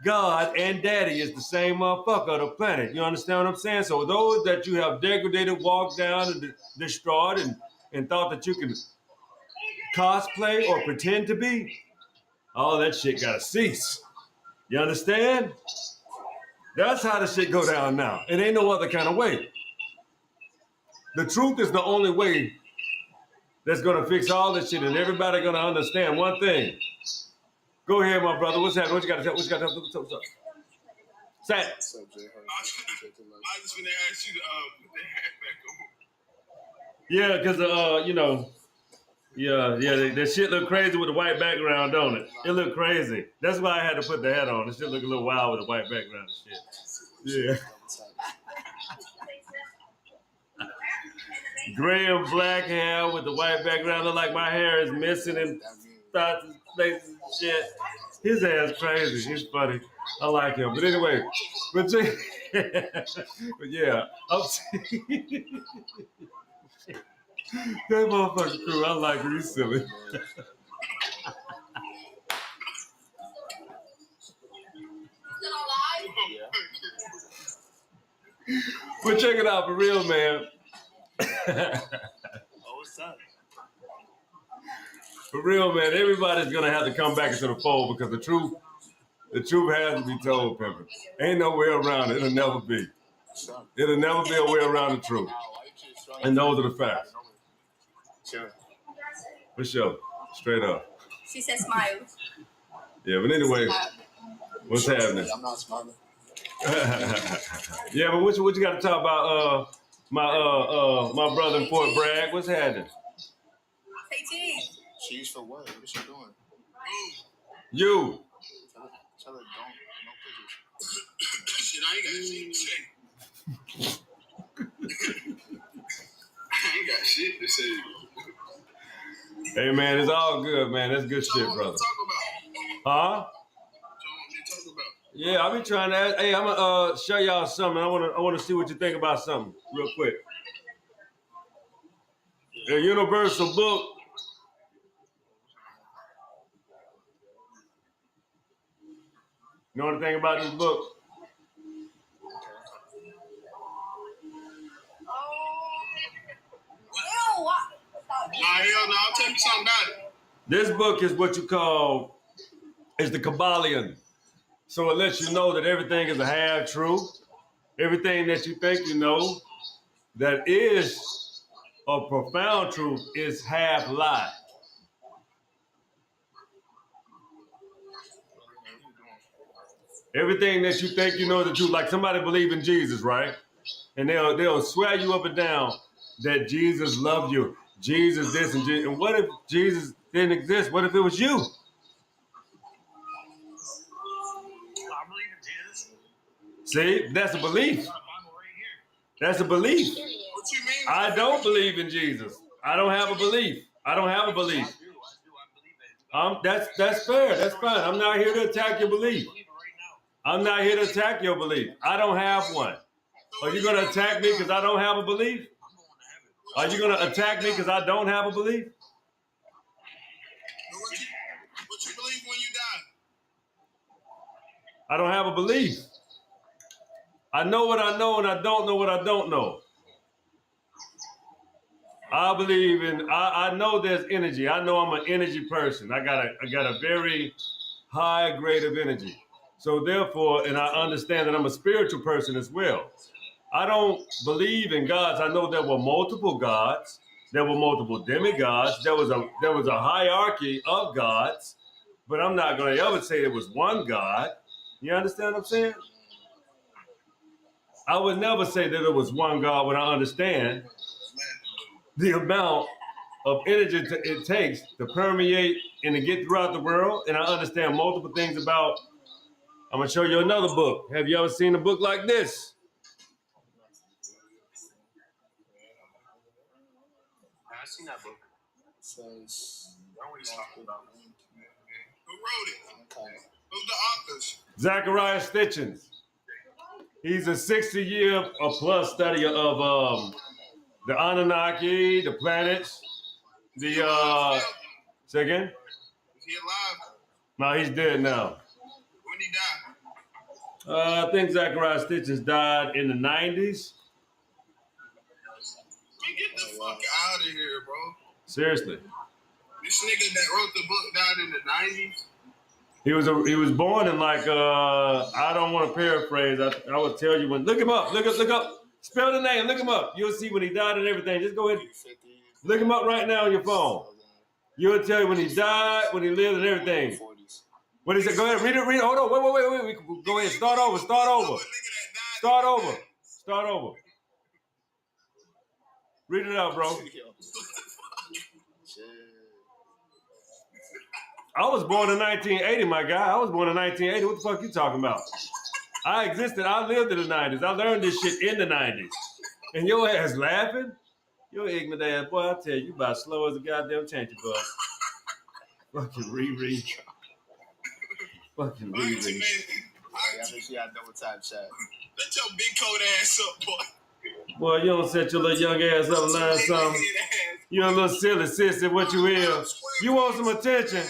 God and Daddy is the same motherfucker of the planet. You understand what I'm saying? So those that you have degraded, walked down, and destroyed, and thought that you can cosplay or pretend to be, all that shit gotta cease. You understand? That's how the shit go down now. It ain't no other kind of way. The truth is the only way that's gonna fix all this shit, and everybody gonna understand one thing. Go ahead, my brother. What's happening? What you got to tell? What you got to tell? What's up? Say it. What's up, Jay? I just want to ask you to put the hat back on. Yeah, because that shit look crazy with the white background, don't it? It look crazy. That's why I had to put the hat on. It shit look a little wild with the white background and shit. Yeah. Gray and black hair with the white background. Look like my hair is missing and spots and places and shit. His ass crazy. He's funny. I like him. But anyway, but yeah. That motherfucker crew, I like him. He's silly. But check it out for real, man. What's up? For real, man, everybody's gonna have to come back into the fold because the truth has to be told, Pimpin'. Ain't no way around it. It'll never be. It'll never be a way around the truth. And those are the facts. Sure. For sure. Straight up. She said smile. Yeah, but anyway, what's happening? I'm not smiling. Yeah, but what you got to talk about my brother in Fort Bragg? What's happening? Say cheese. Cheese for what? What is she doing? You. Tell her don't. No pictures. Shit, I ain't got shit to say. I ain't got shit to say. Hey, man, it's all good, man. That's good shit, brother. Huh? Yeah, I've been trying to. Hey, I'm gonna show y'all something. I wanna see what you think about something real quick. A universal book. You know anything about this book? Hell no, I'll tell you something about it. This book is what you call is the Kabbalion. So it lets you know that everything is a half truth. Everything that you think you know that is a profound truth is half lie. Everything that you think you know the truth, like somebody believe in Jesus, right? And they'll swear you up and down that Jesus loved you. Jesus this and Jesus. And what if Jesus didn't exist? What if it was you? I believe in Jesus. See, that's a belief. That's a belief. What you mean? I don't believe in Jesus. I don't have a belief. I don't have a belief. I believe it. That's fair. That's fine. I'm not here to attack your belief. I'm not here to attack your belief. I don't have one. Are you going to attack me because I don't have a belief? Are you going to attack me because I don't have a belief? What you believe when you die? I don't have a belief. I know what I know and I don't know what I don't know. I believe in, I know there's energy. I know I'm an energy person. I got a very high grade of energy. So therefore, and I understand that I'm a spiritual person as well. I don't believe in gods. I know there were multiple gods. There were multiple demigods. There was a hierarchy of gods, but I'm not going to ever say there was one God. You understand what I'm saying? I would never say that there was one God when I understand the amount of energy it takes to permeate and to get throughout the world. And I understand multiple things about. I'm going to show you another book. Have you ever seen a book like this? I've seen that book. It says. Who wrote it? Okay. Who's the authors? Zachariah Stitchens. He's a 60-year or plus study of the Anunnaki, the planets, the say again? Is he alive? No, he's dead now. When he died? I think Zachariah Stitchens died in the 90s. Man, get the fuck out of here, bro. Seriously. This nigga that wrote the book died in the 90s. He was born in like I don't want to paraphrase. I will tell you when. Look him up. Look up. Spell the name. Look him up. You'll see when he died and everything. Just go ahead. Look him up right now on your phone. You'll tell you when he died, when he lived, and everything. What is it? Go ahead. Read it. Hold on. Wait. Go ahead. Start over. Read it out, bro. I was born in 1980, my guy. I was born in 1980. What the fuck you talking about? I existed. I lived in the 90s. I learned this shit in the 90s. And your ass laughing? Your ignorant ass, boy, I tell you, you about slow as a goddamn change, bud. Fucking Riri. Fucking Riri. I think she had double time chat. Let your big coat ass up, boy. Boy, you don't set your little young ass up and learn something. You a little silly sissy, what you is. You want some attention?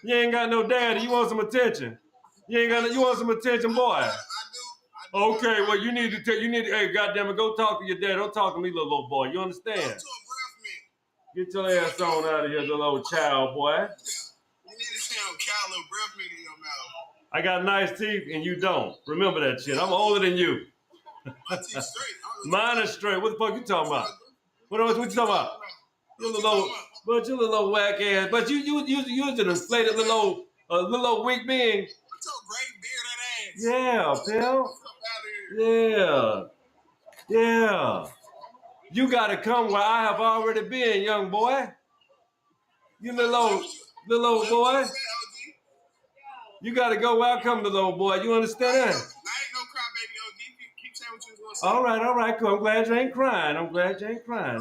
You ain't got no daddy. You want some attention? You want some attention, boy? I do. Okay, well, hey, goddamn it, go talk to your dad. Don't talk to me, little boy. You understand? Get your ass on out of here, little old child, boy. You need to sound cow, little breath mint in your mouth. I got nice teeth and you don't. Remember that shit. I'm older than you. My teeth straight. Mine is straight. What the fuck you talking about? What you talking about? You little whack ass. But you an inflated little weak being. What's your great bearded ass? Yeah, pal. Yeah. You gotta come where I have already been, young boy. You little old boy. You gotta go where I come, little old boy. You understand that? I ain't no crybaby, OG. Keep saying what you was gonna say. All right, cool. I'm glad you ain't crying.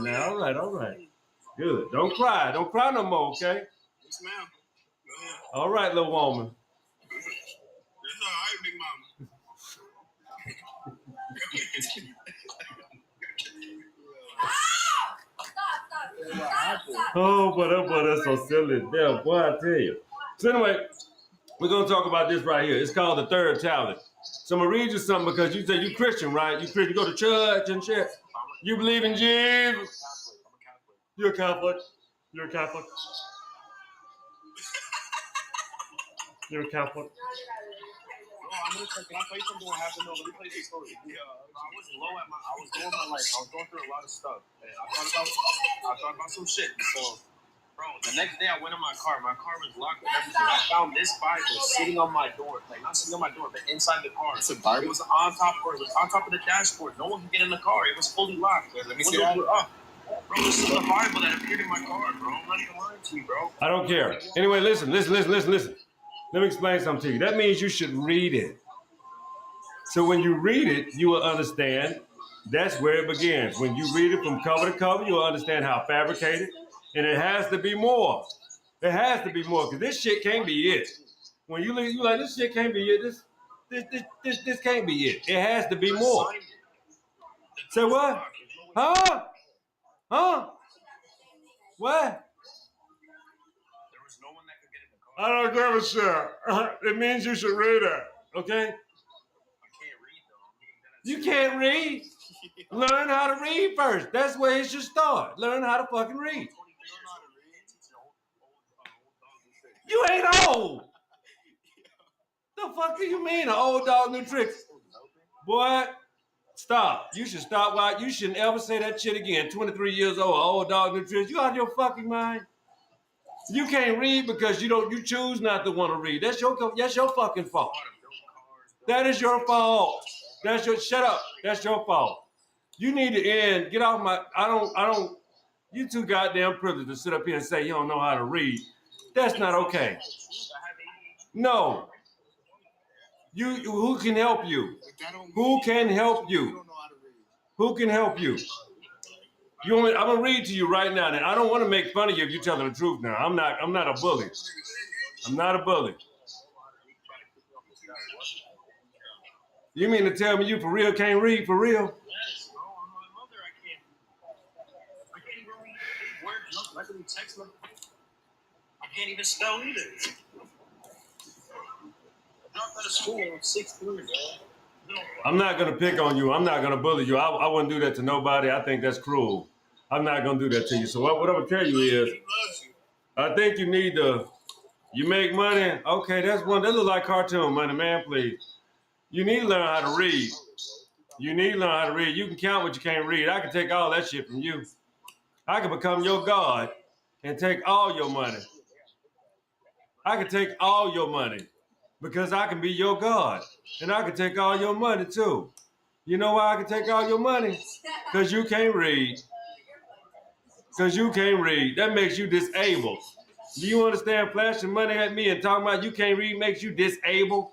Now. All right. Good. Don't cry no more, okay? Yes, ma'am. All right, little woman. It's all right, big mama. Stop. Oh, but that's so silly. Damn, boy, I tell you. So anyway, we're going to talk about this right here. It's called the third talent. So I'm going to read you something because you say you Christian, right? You Christian, you go to church and shit. You believe in Jesus. You're a Catholic. You're a Catholic. You're a Catholic. I'm gonna check. Can I tell you something? What happened? No, let me tell you the story. Yeah, I was low at I was low in my life. I was going through a lot of stuff, and I thought about some shit. So, bro, the next day I went in my car. My car was locked and everything. I found this Bible sitting on my door, like not sitting on my door, but inside the car. It's a Bible. It was on top of the dashboard. No one could get in the car. It was fully locked. Let me see that. Bro, this is the Bible that appeared in my car, bro. I'm not even lying to you, bro. I don't care. Anyway, listen. Let me explain something to you. That means you should read it. So when you read it, you will understand that's where it begins. When you read it from cover to cover, you'll understand how fabricated. And it has to be more. It has to be more, because this shit can't be it. When you like, this shit can't be it. This can't be it. It has to be more. Say what? Huh? What? There was no one that could get in the car. I don't give a shit. It means you should read it, okay? I can't read though. You can't read? Learn how to read first. That's where it should start. Learn how to fucking read. You ain't old. The fuck do you mean, an old dog new tricks? Boy, stop. You should stop. You shouldn't ever say that shit again. 23 years old dog new tricks. You out of your fucking mind? You can't read because you choose not to want to read. That's your fucking fault. That is your fault. Shut up. That's your fault. You need to end. Get off my. I don't. You too goddamn privileged to sit up here and say you don't know how to read. That's not okay. No. Who can help you? Who can help you? Who can help you? I'm gonna read to you right now. And I don't want to make fun of you if you're telling the truth. Now I'm not a bully. I'm not a bully. You mean to tell me you for real can't read for real? Yes, bro. I'm my mother. I can't even read words. I can read text. I can't even spell either. I dropped out of school when I was 16, man. I'm not gonna pick on you. I'm not gonna bully you. I wouldn't do that to nobody. I think that's cruel. I'm not gonna do that to you. So what I'm gonna tell you is, I think you need to. You make money. Okay, that's one. That look like cartoon money, man. Please. You need to learn how to read. You need to learn how to read. You can count, but you can't read. I can take all that shit from you. I can become your God and take all your money. I can take all your money because I can be your God. And I can take all your money too. You know why I can take all your money? Because you can't read. Because you can't read. That makes you disabled. Do you understand flashing money at me and talking about you can't read makes you disabled?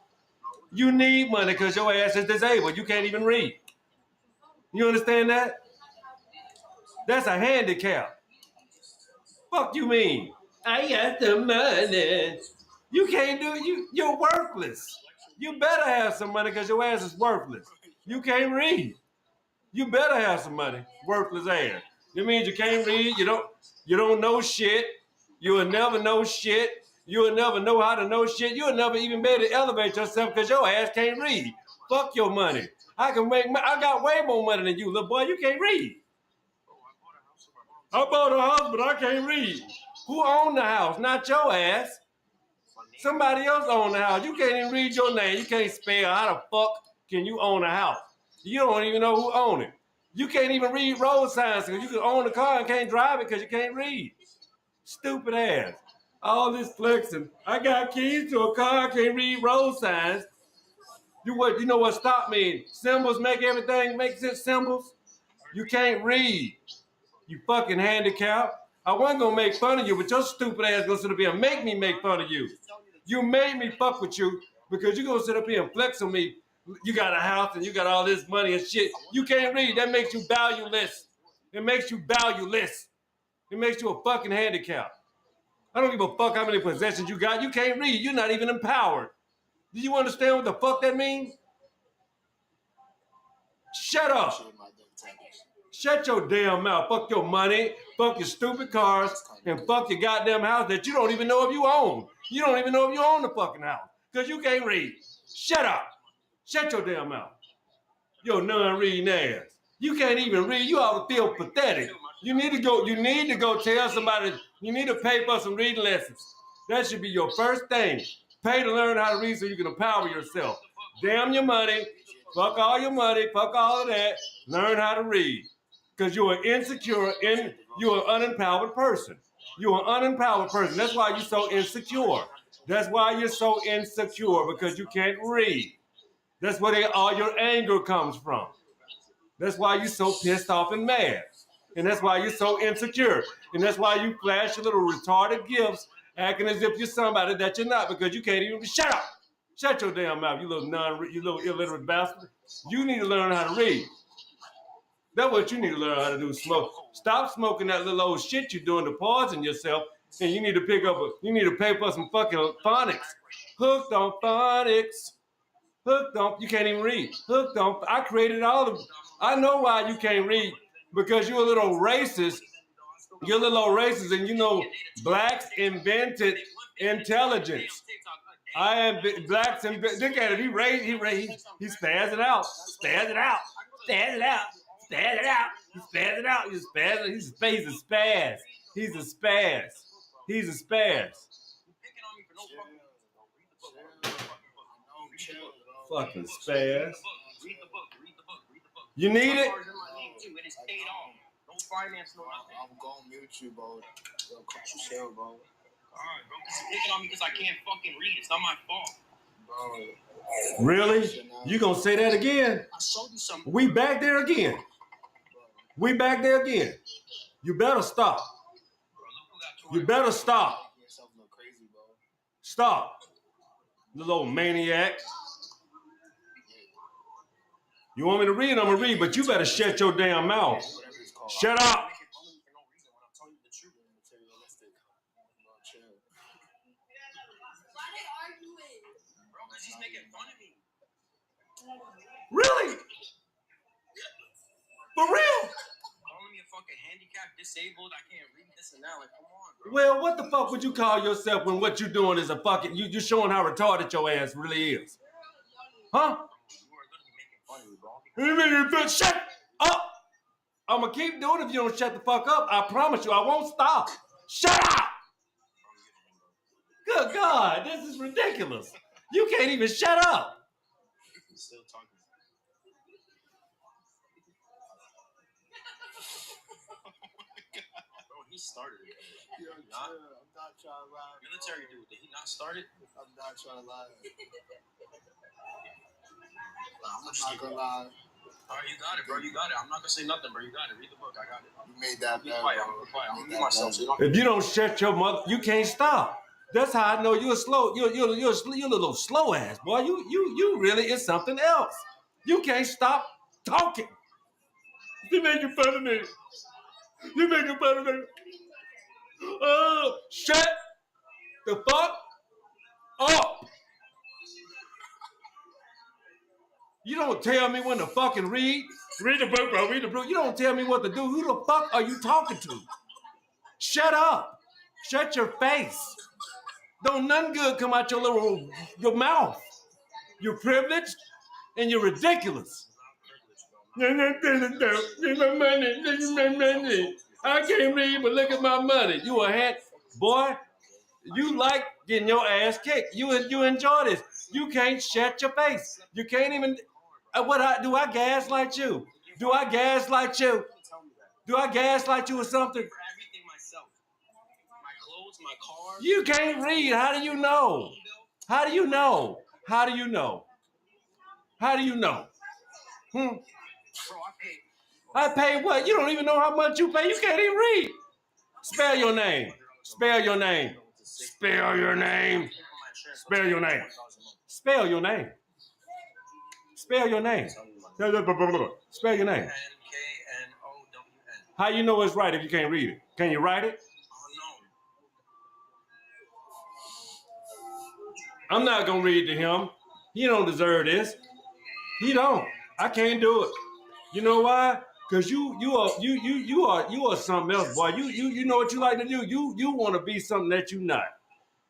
You need money because your ass is disabled. You can't even read. You understand that? That's a handicap. Fuck you mean? I got the money. You can't do it. You're worthless. You better have some money because your ass is worthless. You can't read. You better have some money. Worthless ass. It means you can't read. You don't know shit. You will never know shit. You will never know how to know shit. You will never even be able to elevate yourself because your ass can't read. Fuck your money. I got way more money than you, little boy. You can't read. I bought a house, but I can't read. Who owned the house? Not your ass. Somebody else owned the house. You can't even read your name. You can't spell. How the fuck can you own a house? You don't even know who owned it. You can't even read road signs because you can own a car and can't drive it because you can't read. Stupid ass. All this flexing. I got keys to a car. I can't read road signs. You know what stop means? Symbols make everything make sense. Symbols. You can't read. You fucking handicap. I wasn't gonna make fun of you, but your stupid ass gonna sit up here and make me make fun of you. You made me fuck with you because you gonna sit up here and flex on me. You got a house and you got all this money and shit. You can't read. That makes you valueless. It makes you valueless. It makes you a fucking handicap. I don't give a fuck how many possessions you got. You can't read. You're not even empowered. Do you understand what the fuck that means? Shut up. Shut your damn mouth. Fuck your money. Fuck your stupid cars. And fuck your goddamn house that you don't even know if you own. You don't even know if you own the fucking house. Because you can't read. Shut up. Shut your damn mouth. Your non-reading ass. You can't even read. You ought to feel pathetic. You need to go tell somebody, you need to pay for some reading lessons. That should be your first thing. Pay to learn how to read so you can empower yourself. Damn your money. Fuck all your money. Fuck all of that. Learn how to read. Because you're an insecure, you're an unempowered person. You're an unempowered person. That's why you're so insecure. That's why you're so insecure, because you can't read. That's where all your anger comes from. That's why you're so pissed off and mad. And that's why you're so insecure. And that's why you flash your little retarded gifts, acting as if you're somebody that you're not, because you can't even shut up. Shut your damn mouth, you little illiterate bastard. You need to learn how to read. That's what you need to learn how to do. Smoke. Stop smoking that little old shit you're doing to poison yourself. And you need to you need to pay for some fucking phonics. Hooked on phonics. Hooked on, you can't even read. Hooked on, I created all of them. I know why you can't read, because you're a little racist. You're a little old racist, and you know blacks invented intelligence. I am blacks invented. Look at it. He spazzed it out. Spaz it out. Spaz it out. Spaz it out. He spaz it out. He's a spaz. He's a spaz. He's a spaz. Fucking spaz. You need it? I'm going to mute you, bro. Chill, bro. Alright, bro, because you're picking on me because I can't fucking read. It's not my fault. Bro. Really? You gonna say that again? I showed you something. We back there again. We back there again. You better stop. You better stop. Stop. Little old maniac. You want me to read? I'm gonna read, but you better shut your damn mouth. Shut up. He's making fun of me. Really? For real? Calling me a fucking handicapped, disabled, I can't read this and that. Like, come on, bro. Well, what the fuck would you call yourself when what you're doing is a fucking, you're showing how retarded your ass really is? Huh? You are literally making fun of me, bro. Shut up. I'm gonna keep doing it if you don't shut the fuck up. I promise you, I won't stop. Shut up. Good God, this is ridiculous. You can't even shut up. He's still talking. Bro, he started it. Yo, I'm not trying to lie. Military dude, did he not start it? I'm not trying to lie. I'm I'm not gonna lie. All right, you got it, bro. You got it. I'm not gonna say nothing, bro. You got it. Read the book. I got it. You made that Be bad, quiet. bro. I'm quiet. I'm You gonna made mute that myself. bad. So you don't. If you don't shut your mother, you can't stop. That's how I know you're slow. You're a little slow ass boy. You really is something else. You can't stop talking. You making fun of me. You making fun of me. Oh, shut the fuck up. You don't tell me when to fucking read. Read the book, bro. Read the book. You don't tell me what to do. Who the fuck are you talking to? Shut up. Shut your face. Don't nothing good come out your mouth. You're privileged and you're ridiculous. You're not privileged, though. This is my money. This is my money. I can't read, but look at my money. You a hat boy. You like getting your ass kicked. You enjoy this. You can't shut your face. You can't even. Do I gaslight you? Do I gaslight you? Do I gaslight you or something? For everything myself. My clothes, my car. You can't read. How do you know? How do you know? How do you know? How do you know? Bro, I paid. I pay what? You don't even know how much you pay. You can't even read. Spell your name. Spell your name. Spell your name. Spell your name. Spell your name. Spell your name. Spell your name. Nknown. How you know it's right if you can't read it? Can you write it? I'm not gonna read to him. He don't deserve this. He don't. I can't do it. You know why? Cause you are something else, boy. You know what you like to do. You want to be something that you're not,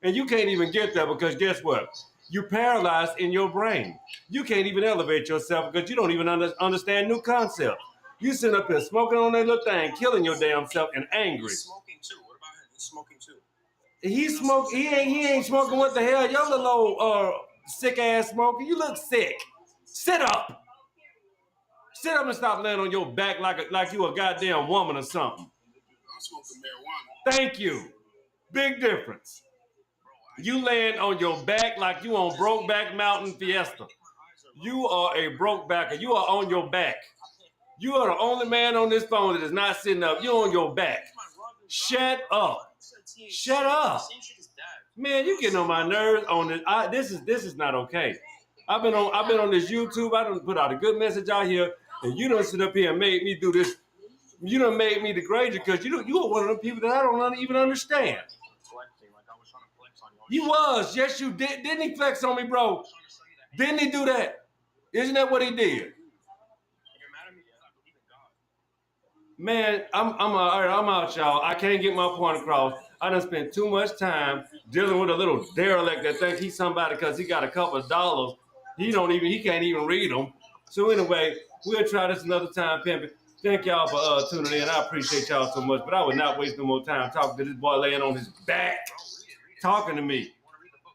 and you can't even get there because guess what? You're paralyzed in your brain. You can't even elevate yourself because you don't even understand new concepts. You sit up here smoking on that little thing, killing your damn self and angry. He's smoking too. What about him? He's smoking too. He ain't smoking. What the hell? Your little old sick ass smoker. You look sick. Sit up. Sit up and stop laying on your back like you a goddamn woman or something. I'm smoking marijuana. Thank you. Big difference. You laying on your back like you on Brokeback Mountain Fiesta. You are a brokebacker. You are on your back. You are the only man on this phone that is not sitting up. You're on your back. Shut up. Shut up. Man, you getting on my nerves on this. This is not okay. I've been on this YouTube. I done put out a good message out here, and you don't sit up here and made me do this. You done made me degrade you because you are one of the people that I don't even understand. You was, yes you did. Didn't he flex on me, bro? Didn't he do that? Isn't that what he did? Man, I'm out, y'all. I can't get my point across. I done spent too much time dealing with a little derelict that think he's somebody because he got a couple of dollars. He can't even read them. So anyway, we'll try this another time, pimping. Thank y'all for tuning in. I appreciate y'all so much, but I would not waste no more time talking to this boy laying on his back, talking to me.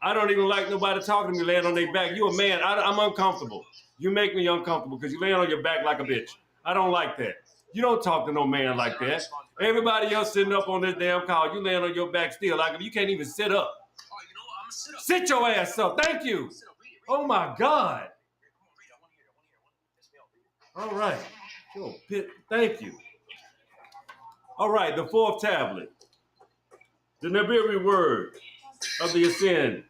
I don't even like nobody talking to me laying on their back. You a man. I'm uncomfortable. You make me uncomfortable because you laying on your back like a bitch. I don't like that. You don't talk to no man like that. Everybody else sitting up on this damn call, you laying on your back still. Like you can't even sit up. Sit your ass up. Thank you. Oh my God. All right. Thank you. All right, the fourth tablet. The Nibiru word of the ascend.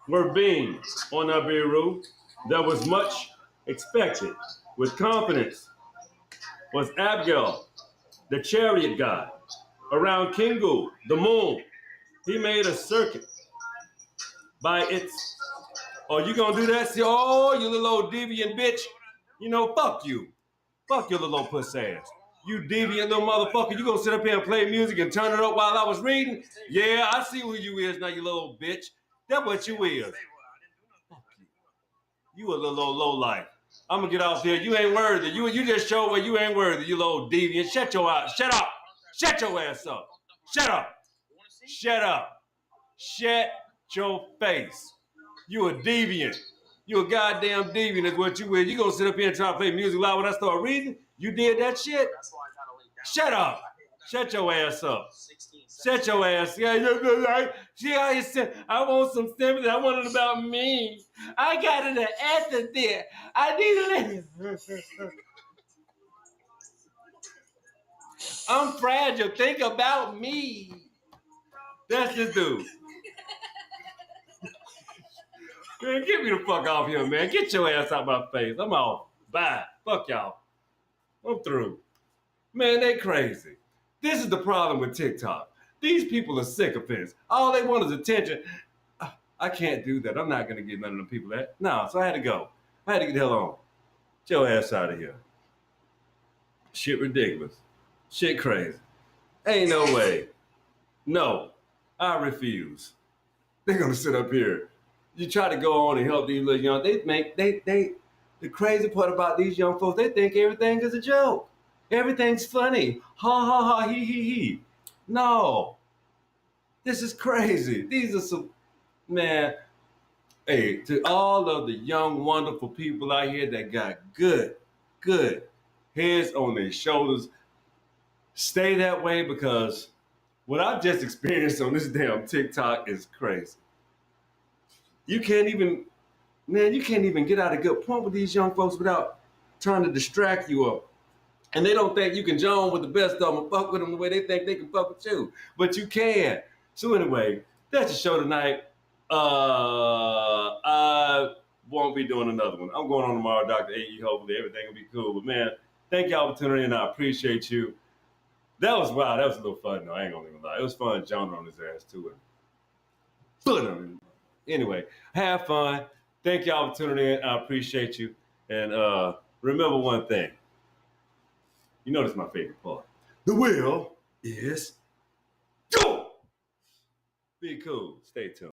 Were being on Nibiru. There was much expected. With confidence was Abgal, the chariot god. Around Kingu, the moon, he made a circuit by its. Oh, you gonna do that? See, oh, you little old deviant bitch. You know, fuck you. Fuck your little old puss ass. You deviant little motherfucker. You gonna sit up here and play music and turn it up while I was reading? Yeah, I see who you is now, you little old bitch. That's what you is. Fuck you. You a little old low life. I'm gonna get off here. You ain't worthy. You just showed where you ain't worthy, you little deviant. Shut your ass. Shut up. Shut your ass up. Shut up. Shut up. Shut your face. You a deviant. You a goddamn deviant is what you is. You gonna sit up here and try to play music loud when I start reading? You did that shit? Shut up. Shut your ass up. Shut your ass. Yeah, I want some sympathy. I want it about me. I got an answer there. I need a I'm fragile. Think about me. That's this dude. Man, get me the fuck off here, man. Get your ass out my face. I'm off. Bye. Fuck y'all. I'm through. Man, they crazy. This is the problem with TikTok. These people are sycophants. All they want is attention. I can't do that. I'm not going to give none of them people that. No, so I had to go. I had to get the hell on. Get your ass out of here. Shit ridiculous. Shit crazy. Ain't no way. No. I refuse. They're going to sit up here. You try to go on and help these little young, the crazy part about these young folks, they think everything is a joke. Everything's funny. Ha ha ha, he. No. This is crazy. These are some, man, hey, to all of the young, wonderful people out here that got good heads on their shoulders, stay that way because what I've just experienced on this damn TikTok is crazy. You can't even get out a good point with these young folks without trying to distract you up. And they don't think you can join with the best of them and fuck with them the way they think they can fuck with you. But you can. So anyway, that's the show tonight. I won't be doing another one. I'm going on tomorrow, Dr. A.E. Hopefully everything will be cool. But man, thank y'all for tuning in. I appreciate you. That was wild. That was a little fun though. I ain't gonna even lie. It was fun jumping on his ass too. But anyway, have fun. Thank y'all for tuning in. I appreciate you. And remember one thing. You know this is my favorite part. The will is go. Be cool. Stay tuned.